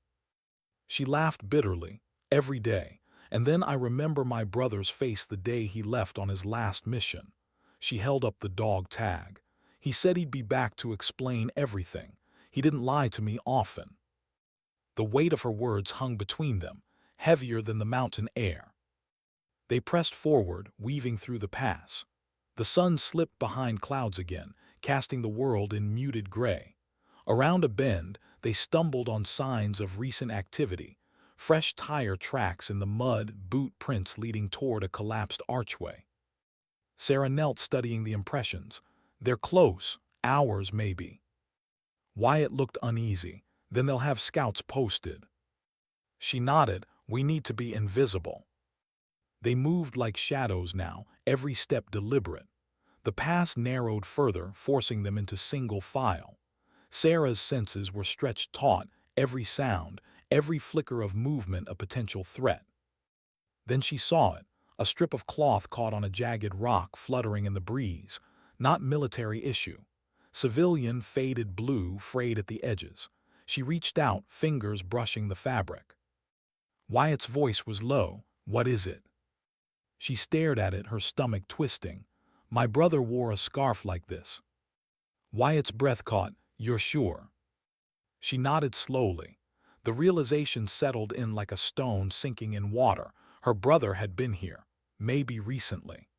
She laughed bitterly. "Every day. And then I remember my brother's face the day he left on his last mission." She held up the dog tag. "He said he'd be back to explain everything. He didn't lie to me often." The weight of her words hung between them, heavier than the mountain air. They pressed forward, weaving through the pass. The sun slipped behind clouds again, casting the world in muted gray. Around a bend, they stumbled on signs of recent activity, fresh tire tracks in the mud, boot prints leading toward a collapsed archway. Sarah knelt, studying the impressions. "They're close, hours maybe." Wyatt looked uneasy. "Then they'll have scouts posted." She nodded. "We need to be invisible." They moved like shadows now, every step deliberate. The pass narrowed further, forcing them into single file. Sarah's senses were stretched taut, every sound, every flicker of movement a potential threat. Then she saw it, a strip of cloth caught on a jagged rock fluttering in the breeze. Not military issue. Civilian, faded blue, frayed at the edges. She reached out, fingers brushing the fabric. Wyatt's voice was low. "What is it?" She stared at it, her stomach twisting. "My brother wore a scarf like this." Wyatt's breath caught. "You're sure?" She nodded slowly. The realization settled in like a stone sinking in water. Her brother had been here, maybe recently.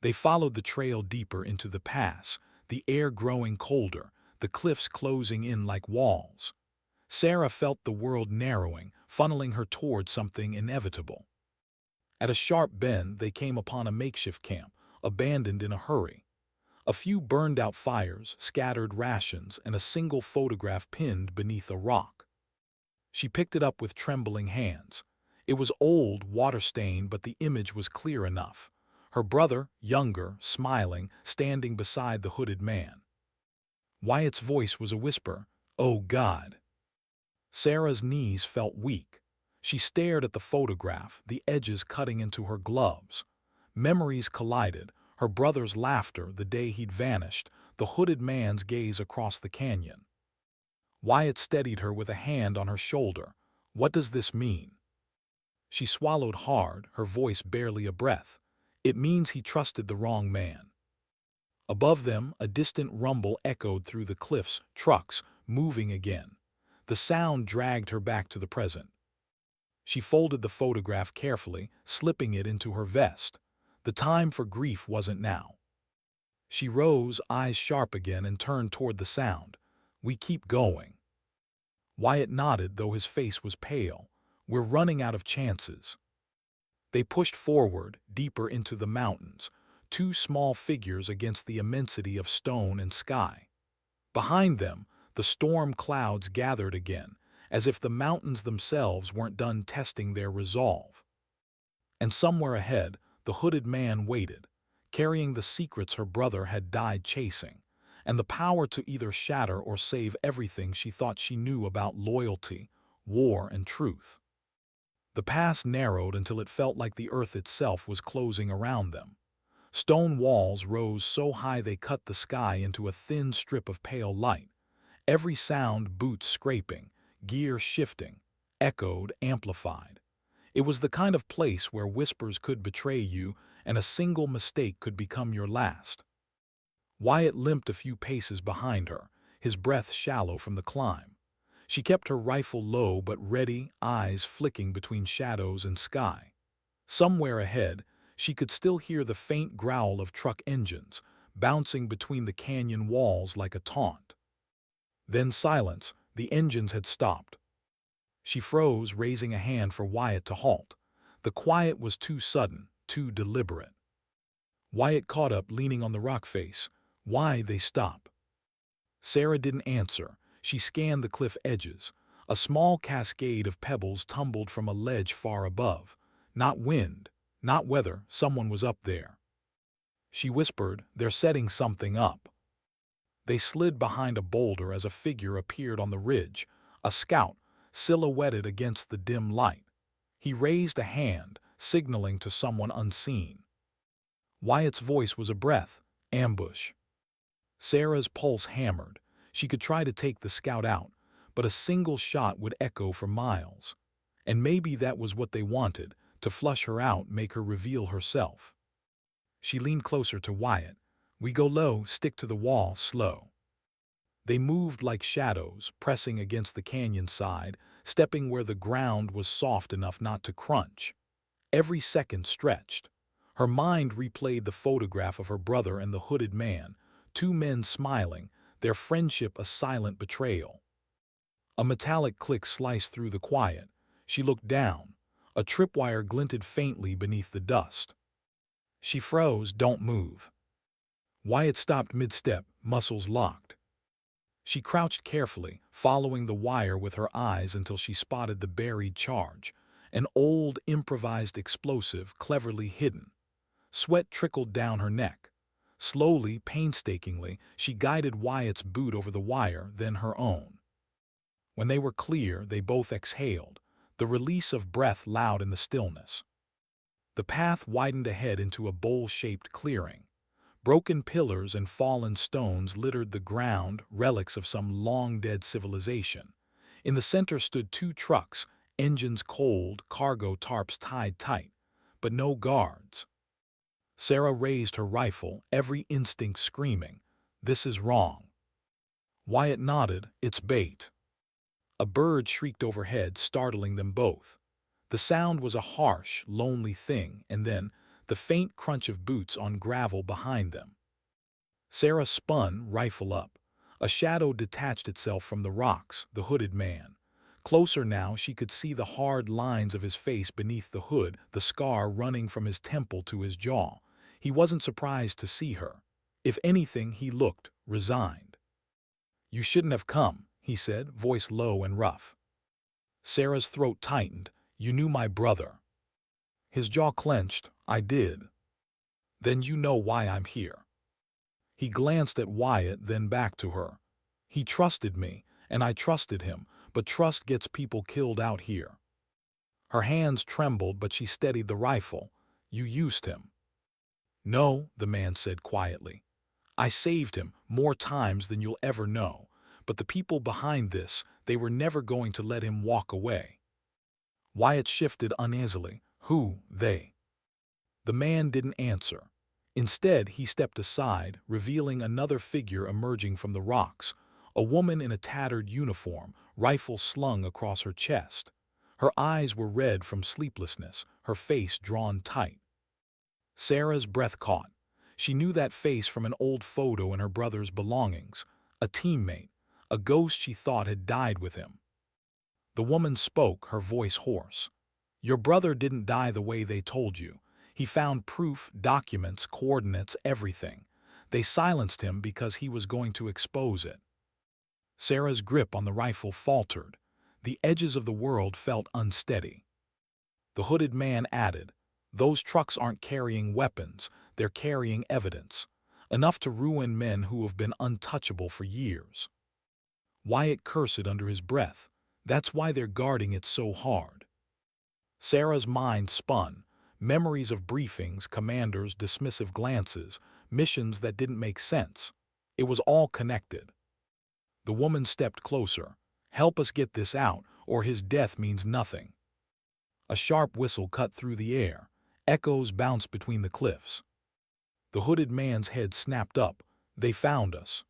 They followed the trail deeper into the pass, the air growing colder, the cliffs closing in like walls. Sarah felt the world narrowing, funneling her toward something inevitable. At a sharp bend, they came upon a makeshift camp, abandoned in a hurry. A few burned-out fires, scattered rations, and a single photograph pinned beneath a rock. She picked it up with trembling hands. It was old, water-stained, but the image was clear enough. Her brother, younger, smiling, standing beside the hooded man. Wyatt's voice was a whisper. "Oh, God." Sarah's knees felt weak. She stared at the photograph, the edges cutting into her gloves. Memories collided, her brother's laughter the day he'd vanished, the hooded man's gaze across the canyon. Wyatt steadied her with a hand on her shoulder. "What does this mean?" She swallowed hard, her voice barely a breath. "It means he trusted the wrong man." Above them, a distant rumble echoed through the cliffs, trucks, moving again. The sound dragged her back to the present. She folded the photograph carefully, slipping it into her vest. The time for grief wasn't now. She rose, eyes sharp again, and turned toward the sound. "We keep going." Wyatt nodded, though his face was pale. "We're running out of chances." They pushed forward, deeper into the mountains. two small figures against the immensity of stone and sky. Behind them, the storm clouds gathered again, as if the mountains themselves weren't done testing their resolve. And somewhere ahead, the hooded man waited, carrying the secrets her brother had died chasing, and the power to either shatter or save everything she thought she knew about loyalty, war, and truth. The pass narrowed until it felt like the earth itself was closing around them. Stone walls rose so high they cut the sky into a thin strip of pale light. Every sound, boots scraping, gear shifting, echoed, amplified. It was the kind of place where whispers could betray you and a single mistake could become your last. Wyatt limped a few paces behind her, his breath shallow from the climb. She kept her rifle low but ready, eyes flicking between shadows and sky. Somewhere ahead, she could still hear the faint growl of truck engines, bouncing between the canyon walls like a taunt. Then silence. The engines had stopped. She froze, raising a hand for Wyatt to halt. The quiet was too sudden, too deliberate. Wyatt caught up, leaning on the rock face. Why they stop? Sarah didn't answer. She scanned the cliff edges. A small cascade of pebbles tumbled from a ledge far above. Not wind, not weather, someone was up there. She whispered, "They're setting something up." They slid behind a boulder as a figure appeared on the ridge, a scout, silhouetted against the dim light. He raised a hand, signaling to someone unseen. Wyatt's voice was a breath. Ambush. Sarah's pulse hammered. She could try to take the scout out, but a single shot would echo for miles. And maybe that was what they wanted, to flush her out, make her reveal herself. She leaned closer to Wyatt. "We go low, stick to the wall, slow." They moved like shadows, pressing against the canyon side, stepping where the ground was soft enough not to crunch. Every second stretched. Her mind replayed the photograph of her brother and the hooded man, two men smiling, their friendship a silent betrayal. A metallic click sliced through the quiet. She looked down. A tripwire glinted faintly beneath the dust. She froze. "Don't move." Wyatt stopped mid-step, muscles locked. She crouched carefully, following the wire with her eyes until she spotted the buried charge, an old, improvised explosive cleverly hidden. Sweat trickled down her neck. Slowly, painstakingly, she guided Wyatt's boot over the wire, then her own. When they were clear, they both exhaled, the release of breath loud in the stillness. The path widened ahead into a bowl-shaped clearing. Broken pillars and fallen stones littered the ground, relics of some long-dead civilization. In the center stood two trucks, engines cold, cargo tarps tied tight, but no guards. Sarah raised her rifle, every instinct screaming, "This is wrong." Wyatt nodded, "It's bait." A bird shrieked overhead, startling them both. The sound was a harsh, lonely thing, and then the faint crunch of boots on gravel behind them. Sarah spun, rifle up. A shadow detached itself from the rocks, the hooded man. Closer now, she could see the hard lines of his face beneath the hood, the scar running from his temple to his jaw. He wasn't surprised to see her. If anything, he looked resigned. "You shouldn't have come," he said, voice low and rough. Sarah's throat tightened. "You knew my brother." His jaw clenched. "I did." "Then you know why I'm here." He glanced at Wyatt, then back to her. "He trusted me, and I trusted him, but trust gets people killed out here." Her hands trembled, but she steadied the rifle. "You used him." "No," the man said quietly. "I saved him more times than you'll ever know, but the people behind this, they were never going to let him walk away." Wyatt shifted uneasily. "Who, they?" The man didn't answer. Instead, he stepped aside, revealing another figure emerging from the rocks, a woman in a tattered uniform, rifle slung across her chest. Her eyes were red from sleeplessness, her face drawn tight. Sarah's breath caught. She knew that face from an old photo in her brother's belongings, a teammate, a ghost she thought had died with him. The woman spoke, her voice hoarse. "Your brother didn't die the way they told you. He found proof, documents, coordinates, everything. They silenced him because he was going to expose it. Sarah's grip on the rifle faltered. The edges of the world felt unsteady. The hooded man added, "Those trucks aren't carrying weapons, they're carrying evidence. Enough to ruin men who have been untouchable for years." Wyatt cursed under his breath. That's why they're guarding it so hard. Sarah's mind spun. Memories of briefings, commanders' dismissive glances, missions that didn't make sense. It was all connected. The woman stepped closer. "Help us get this out, or his death means nothing." A sharp whistle cut through the air. Echoes bounced between the cliffs. The hooded man's head snapped up. "They found us."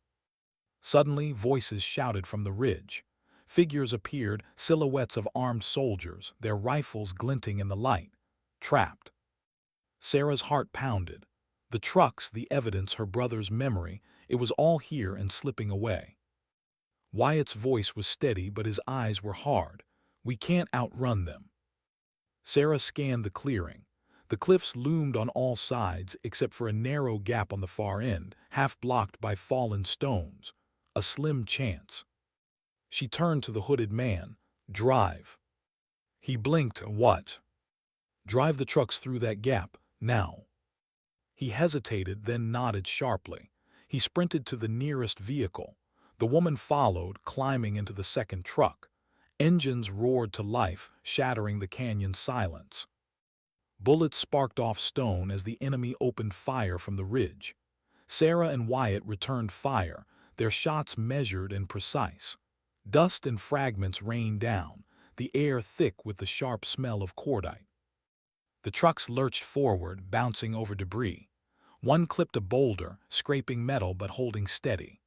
Suddenly, voices shouted from the ridge. Figures appeared, silhouettes of armed soldiers, their rifles glinting in the light. Trapped. Sarah's heart pounded. The trucks, the evidence, her brother's memory, it was all here and slipping away. Wyatt's voice was steady, but his eyes were hard. "We can't outrun them." Sarah scanned the clearing. The cliffs loomed on all sides except for a narrow gap on the far end, half blocked by fallen stones. A slim chance. She turned to the hooded man. "Drive." He blinked. "What?" "Drive the trucks through that gap, now." He hesitated, then nodded sharply. He sprinted to the nearest vehicle. The woman followed, climbing into the second truck. Engines roared to life, shattering the canyon's silence. Bullets sparked off stone as the enemy opened fire from the ridge. Sarah and Wyatt returned fire, their shots measured and precise. Dust and fragments rained down, the air thick with the sharp smell of cordite. The trucks lurched forward, bouncing over debris. One clipped a boulder, scraping metal but holding steady.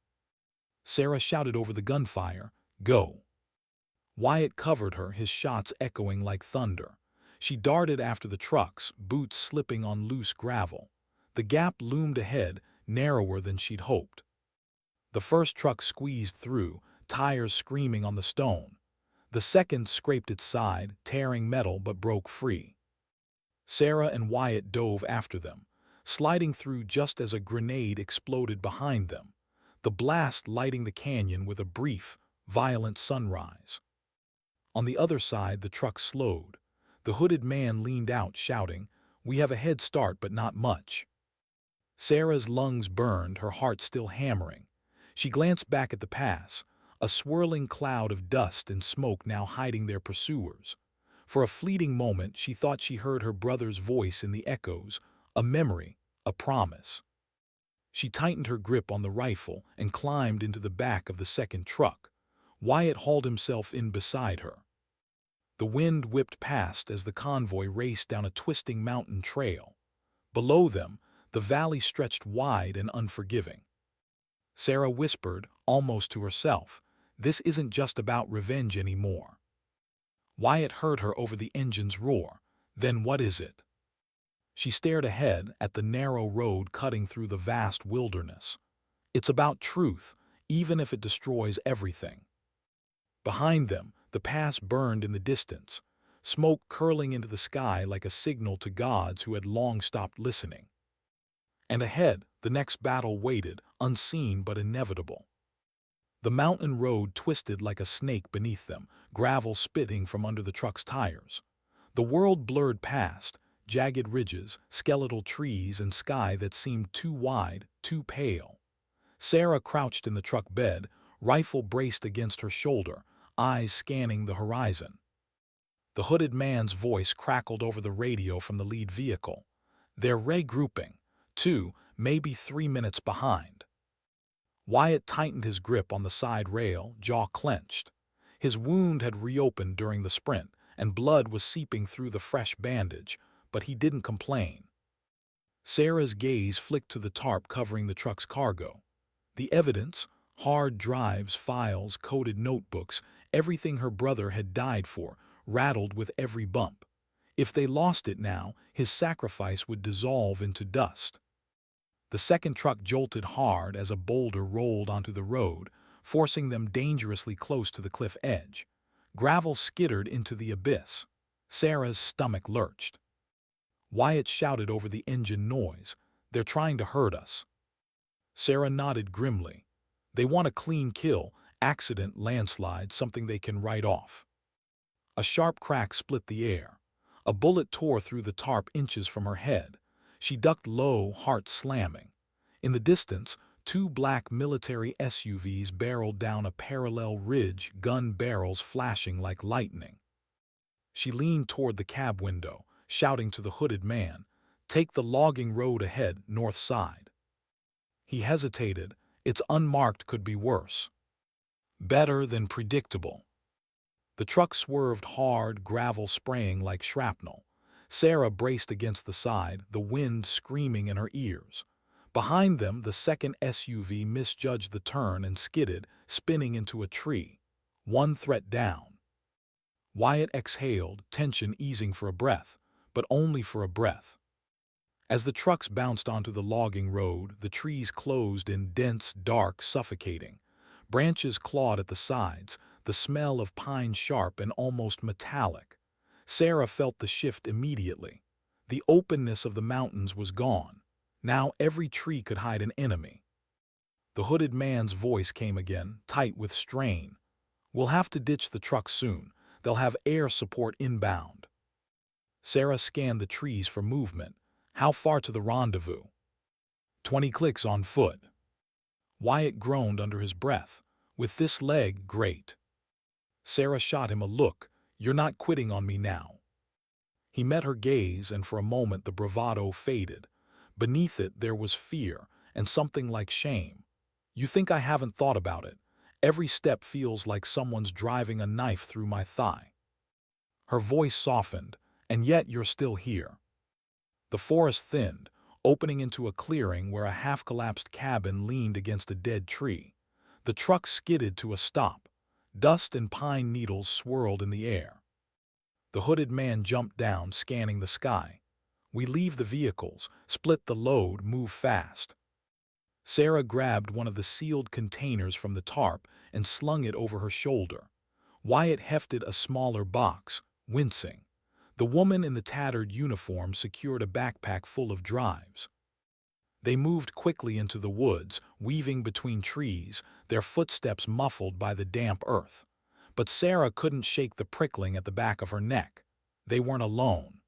Sarah shouted over the gunfire, "Go." Wyatt covered her, his shots echoing like thunder. She darted after the trucks, boots slipping on loose gravel. The gap loomed ahead, narrower than she'd hoped. The first truck squeezed through, tires screaming on the stone. The second scraped its side, tearing metal but broke free. Sarah and Wyatt dove after them, sliding through just as a grenade exploded behind them, the blast lighting the canyon with a brief, violent sunrise. On the other side, the truck slowed. The hooded man leaned out, shouting, "We have a head start, but not much." Sarah's lungs burned, her heart still hammering. She glanced back at the pass, a swirling cloud of dust and smoke now hiding their pursuers. For a fleeting moment, she thought she heard her brother's voice in the echoes, a memory, a promise. She tightened her grip on the rifle and climbed into the back of the second truck. Wyatt hauled himself in beside her. The wind whipped past as the convoy raced down a twisting mountain trail. Below them, the valley stretched wide and unforgiving. Sarah whispered, almost to herself, "This isn't just about revenge anymore." Wyatt heard her over the engine's roar. "Then what is it?" She stared ahead at the narrow road cutting through the vast wilderness. "It's about truth, even if it destroys everything." Behind them, the pass burned in the distance, smoke curling into the sky like a signal to gods who had long stopped listening. And ahead, the next battle waited, unseen but inevitable. The mountain road twisted like a snake beneath them, gravel spitting from under the truck's tires. The world blurred past, jagged ridges, skeletal trees, and sky that seemed too wide, too pale. Sarah crouched in the truck bed, rifle braced against her shoulder, eyes scanning the horizon. The hooded man's voice crackled over the radio from the lead vehicle. "They're regrouping. 2, maybe 3 minutes behind." Wyatt tightened his grip on the side rail, jaw clenched. His wound had reopened during the sprint, and blood was seeping through the fresh bandage, but he didn't complain. Sarah's gaze flicked to the tarp covering the truck's cargo. The evidence, hard drives, files, coded notebooks, everything her brother had died for, rattled with every bump. If they lost it now, his sacrifice would dissolve into dust. The second truck jolted hard as a boulder rolled onto the road, forcing them dangerously close to the cliff edge. Gravel skittered into the abyss. Sarah's stomach lurched. Wyatt shouted over the engine noise. "They're trying to hurt us." Sarah nodded grimly. "They want a clean kill, accident, landslide, something they can write off." A sharp crack split the air. A bullet tore through the tarp inches from her head. She ducked low, heart slamming. In the distance, two black military SUVs barreled down a parallel ridge, gun barrels flashing like lightning. She leaned toward the cab window, shouting to the hooded man, "Take the logging road ahead, north side." He hesitated. It's unmarked, could be worse. Better than predictable. The truck swerved hard, gravel spraying like shrapnel. Sarah braced against the side, the wind screaming in her ears. Behind them, the second SUV misjudged the turn and skidded, spinning into a tree. One threat down. Wyatt exhaled, tension easing for a breath, but only for a breath. As the trucks bounced onto the logging road, the trees closed in dense, dark, suffocating. Branches clawed at the sides, the smell of pine sharp and almost metallic. Sarah felt the shift immediately. The openness of the mountains was gone. Now every tree could hide an enemy. The hooded man's voice came again, tight with strain. "We'll have to ditch the truck soon. They'll have air support inbound." Sarah scanned the trees for movement. How far to the rendezvous? 20 clicks on foot. Wyatt groaned under his breath. "With this leg, great." Sarah shot him a look. "You're not quitting on me now." He met her gaze, and for a moment the bravado faded. Beneath it there was fear, and something like shame. "You think I haven't thought about it? Every step feels like someone's driving a knife through my thigh." Her voice softened. "And yet you're still here." The forest thinned, opening into a clearing where a half-collapsed cabin leaned against a dead tree. The truck skidded to a stop. Dust and pine needles swirled in the air. The hooded man jumped down, scanning the sky. "We leave the vehicles, split the load, move fast." Sarah grabbed one of the sealed containers from the tarp and slung it over her shoulder. Wyatt hefted a smaller box, wincing. The woman in the tattered uniform secured a backpack full of drives. They moved quickly into the woods, weaving between trees, their footsteps muffled by the damp earth. But Sarah couldn't shake the prickling at the back of her neck. They weren't alone.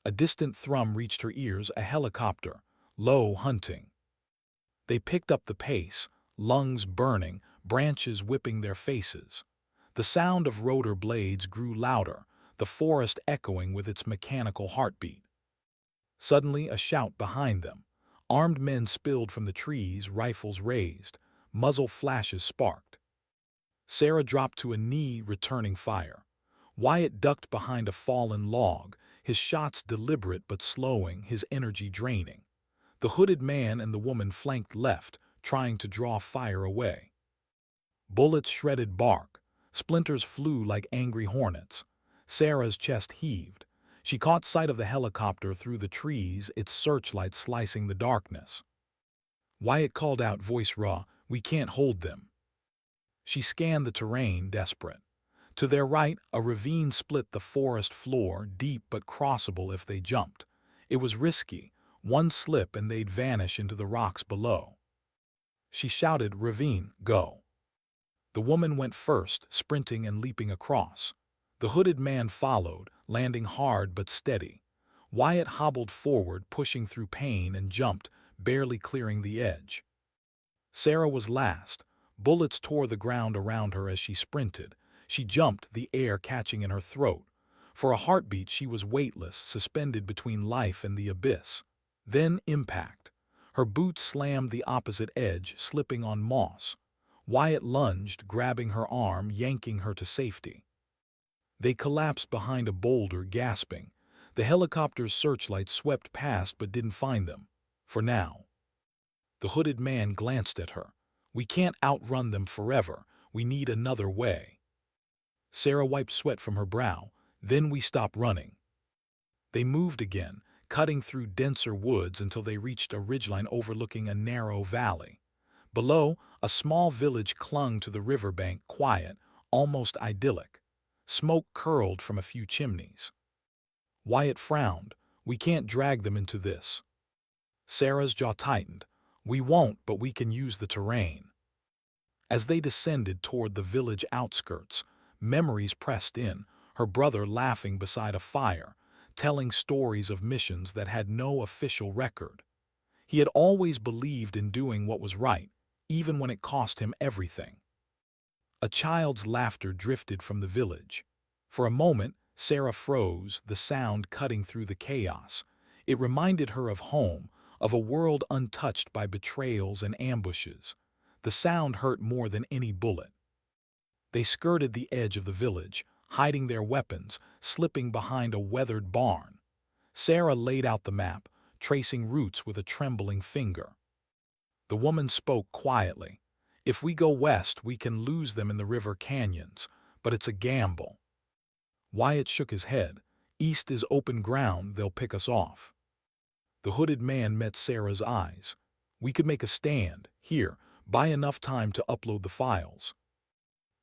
A distant thrum reached her ears, a helicopter, low, hunting. They picked up the pace, lungs burning, branches whipping their faces. The sound of rotor blades grew louder, the forest echoing with its mechanical heartbeat. Suddenly, a shout behind them. Armed men spilled from the trees, rifles raised. Muzzle flashes sparked. Sarah dropped to a knee, returning fire. Wyatt ducked behind a fallen log, his shots deliberate but slowing, his energy draining. The hooded man and the woman flanked left, trying to draw fire away. Bullets shredded bark. Splinters flew like angry hornets. Sarah's chest heaved. She caught sight of the helicopter through the trees, its searchlight slicing the darkness. Wyatt called out, voice raw, "We can't hold them." She scanned the terrain, desperate. To their right, a ravine split the forest floor, deep but crossable if they jumped. It was risky. One slip and they'd vanish into the rocks below. She shouted, "Ravine, go." The woman went first, sprinting and leaping across. The hooded man followed, landing hard but steady. Wyatt hobbled forward, pushing through pain, and jumped, barely clearing the edge. Sarah was last. Bullets tore the ground around her as she sprinted. She jumped, the air catching in her throat. For a heartbeat she was weightless, suspended between life and the abyss. Then impact. Her boots slammed the opposite edge, slipping on moss. Wyatt lunged, grabbing her arm, yanking her to safety. They collapsed behind a boulder, gasping. The helicopter's searchlight swept past but didn't find them. For now. The hooded man glanced at her. "We can't outrun them forever. We need another way." Sarah wiped sweat from her brow. "Then we stop running." They moved again, cutting through denser woods until they reached a ridgeline overlooking a narrow valley. Below, a small village clung to the riverbank, quiet, almost idyllic. Smoke curled from a few chimneys. Wyatt frowned. We can't drag them into this. Sarah's jaw tightened. We won't, but we can use the terrain. As they descended toward the village outskirts, memories pressed in, her brother laughing beside a fire, telling stories of missions that had no official record. He had always believed in doing what was right, even when it cost him everything. A child's laughter drifted from the village. For a moment, Sarah froze, the sound cutting through the chaos. It reminded her of home, of a world untouched by betrayals and ambushes. The sound hurt more than any bullet. They skirted the edge of the village, hiding their weapons, slipping behind a weathered barn. Sarah laid out the map, tracing routes with a trembling finger. The woman spoke quietly. If we go west, we can lose them in the river canyons, but it's a gamble. Wyatt shook his head. East is open ground, they'll pick us off. The hooded man met Sarah's eyes. We could make a stand, here, buy enough time to upload the files.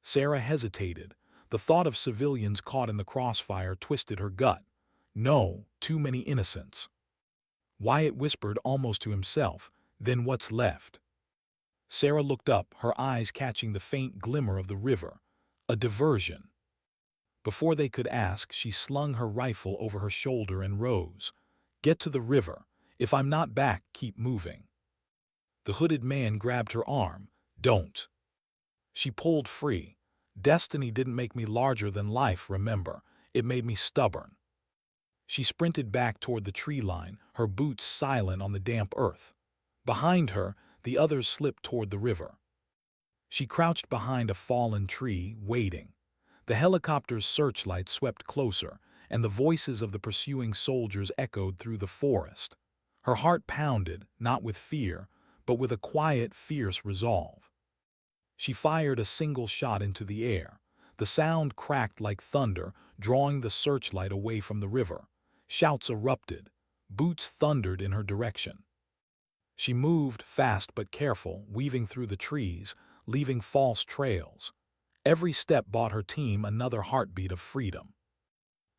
Sarah hesitated. The thought of civilians caught in the crossfire twisted her gut. No, too many innocents. Wyatt whispered almost to himself, then what's left? Sarah looked up, her eyes catching the faint glimmer of the river. A diversion. Before they could ask, she slung her rifle over her shoulder and rose. Get to the river. If I'm not back, keep moving. The hooded man grabbed her arm. Don't. She pulled free. Destiny didn't make me larger than life, remember. It made me stubborn. She sprinted back toward the tree line, her boots silent on the damp earth. Behind her, the others slipped toward the river. She crouched behind a fallen tree, waiting. The helicopter's searchlight swept closer, and the voices of the pursuing soldiers echoed through the forest. Her heart pounded, not with fear, but with a quiet, fierce resolve. She fired a single shot into the air. The sound cracked like thunder, drawing the searchlight away from the river. Shouts erupted. Boots thundered in her direction. She moved, fast but careful, weaving through the trees, leaving false trails. Every step bought her team another heartbeat of freedom.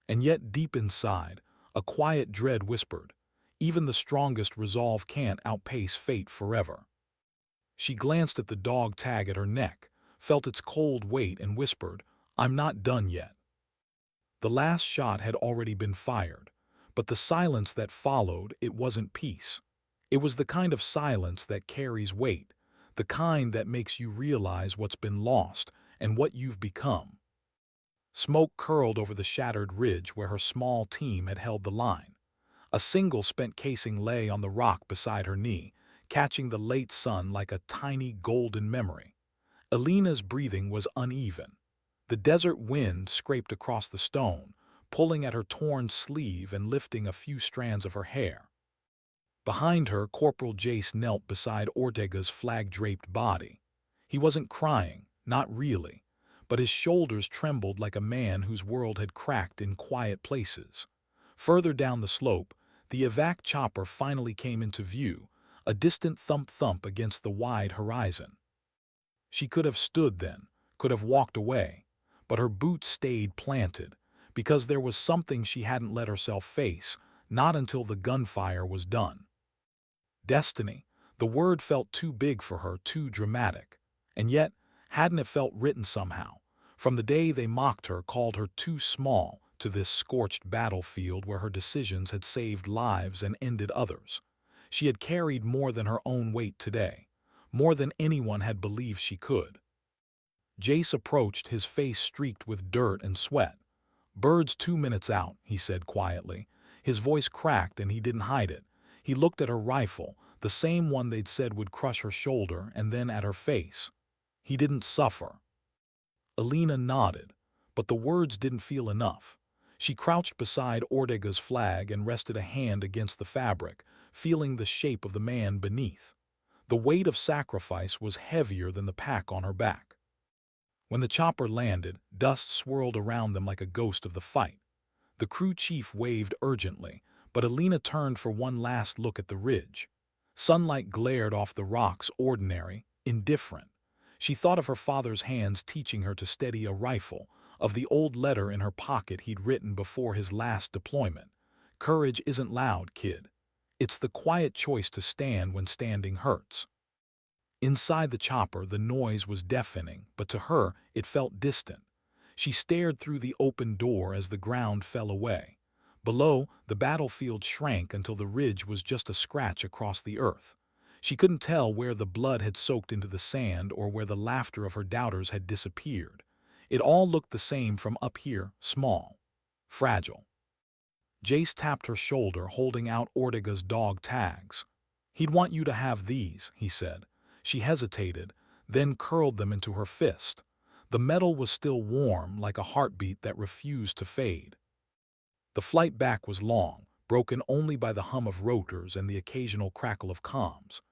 And yet deep inside, a quiet dread whispered, even the strongest resolve can't outpace fate forever. She glanced at the dog tag at her neck, felt its cold weight and whispered, I'm not done yet. The last shot had already been fired, but the silence that followed, it wasn't peace. It was the kind of silence that carries weight, the kind that makes you realize what's been lost and what you've become. Smoke curled over the shattered ridge where her small team had held the line. A single spent casing lay on the rock beside her knee, catching the late sun like a tiny golden memory. Alina's breathing was uneven. The desert wind scraped across the stone, pulling at her torn sleeve and lifting a few strands of her hair. Behind her, Corporal Jace knelt beside Ortega's flag-draped body. He wasn't crying, not really, but his shoulders trembled like a man whose world had cracked in quiet places. Further down the slope, the evac chopper finally came into view, a distant thump-thump against the wide horizon. She could have stood then, could have walked away, but her boots stayed planted, because there was something she hadn't let herself face, not until the gunfire was done. Destiny. The word felt too big for her, too dramatic. And yet, hadn't it felt written somehow? From the day they mocked her, called her too small, to this scorched battlefield where her decisions had saved lives and ended others. She had carried more than her own weight today, more than anyone had believed she could. Jace approached, his face streaked with dirt and sweat. "Bird's 2 minutes out," he said quietly. His voice cracked and he didn't hide it. He looked at her rifle, the same one they'd said would crush her shoulder, and then at her face. He didn't suffer. Alina nodded, but the words didn't feel enough. She crouched beside Ortega's flag and rested a hand against the fabric, feeling the shape of the man beneath. The weight of sacrifice was heavier than the pack on her back. When the chopper landed, dust swirled around them like a ghost of the fight. The crew chief waved urgently, but Alina turned for one last look at the ridge. Sunlight glared off the rocks, ordinary, indifferent. She thought of her father's hands teaching her to steady a rifle, of the old letter in her pocket he'd written before his last deployment. Courage isn't loud, kid. It's the quiet choice to stand when standing hurts. Inside the chopper, the noise was deafening, but to her, it felt distant. She stared through the open door as the ground fell away. Below, the battlefield shrank until the ridge was just a scratch across the earth. She couldn't tell where the blood had soaked into the sand or where the laughter of her doubters had disappeared. It all looked the same from up here, small, fragile. Jace tapped her shoulder, holding out Ortega's dog tags. "He'd want you to have these," he said. She hesitated, then curled them into her fist. The metal was still warm, like a heartbeat that refused to fade. The flight back was long, broken only by the hum of rotors and the occasional crackle of comms.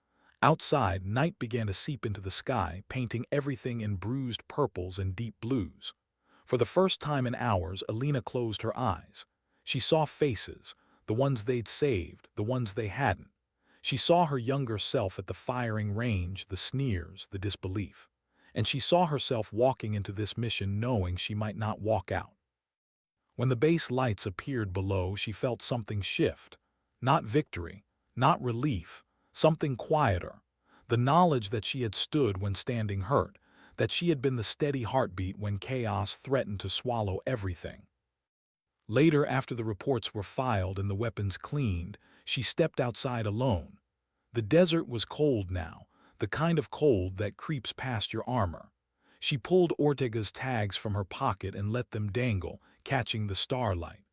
Outside, night began to seep into the sky, painting everything in bruised purples and deep blues. For the first time in hours, Alina closed her eyes. She saw faces, the ones they'd saved, the ones they hadn't. She saw her younger self at the firing range, the sneers, the disbelief. And she saw herself walking into this mission knowing she might not walk out. When the base lights appeared below, she felt something shift. Not victory, not relief, something quieter. The knowledge that she had stood when standing hurt, that she had been the steady heartbeat when chaos threatened to swallow everything. Later, after the reports were filed and the weapons cleaned, she stepped outside alone. The desert was cold now, the kind of cold that creeps past your armor. She pulled Ortega's tags from her pocket and let them dangle, catching the starlight.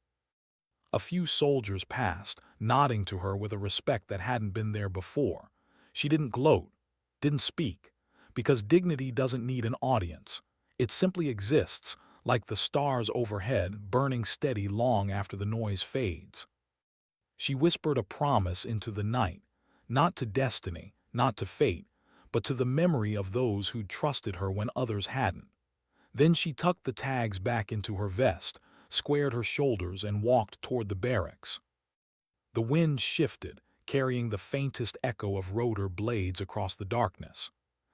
A few soldiers passed, nodding to her with a respect that hadn't been there before. She didn't gloat, didn't speak, because dignity doesn't need an audience. It simply exists, like the stars overhead, burning steady long after the noise fades. She whispered a promise into the night, not to destiny, not to fate, but to the memory of those who'd trusted her when others hadn't. Then she tucked the tags back into her vest, squared her shoulders, and walked toward the barracks. The wind shifted, carrying the faintest echo of rotor blades across the darkness.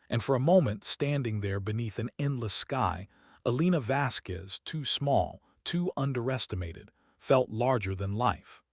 And for a moment, standing there beneath an endless sky, Alina Vasquez, too small, too underestimated, felt larger than life.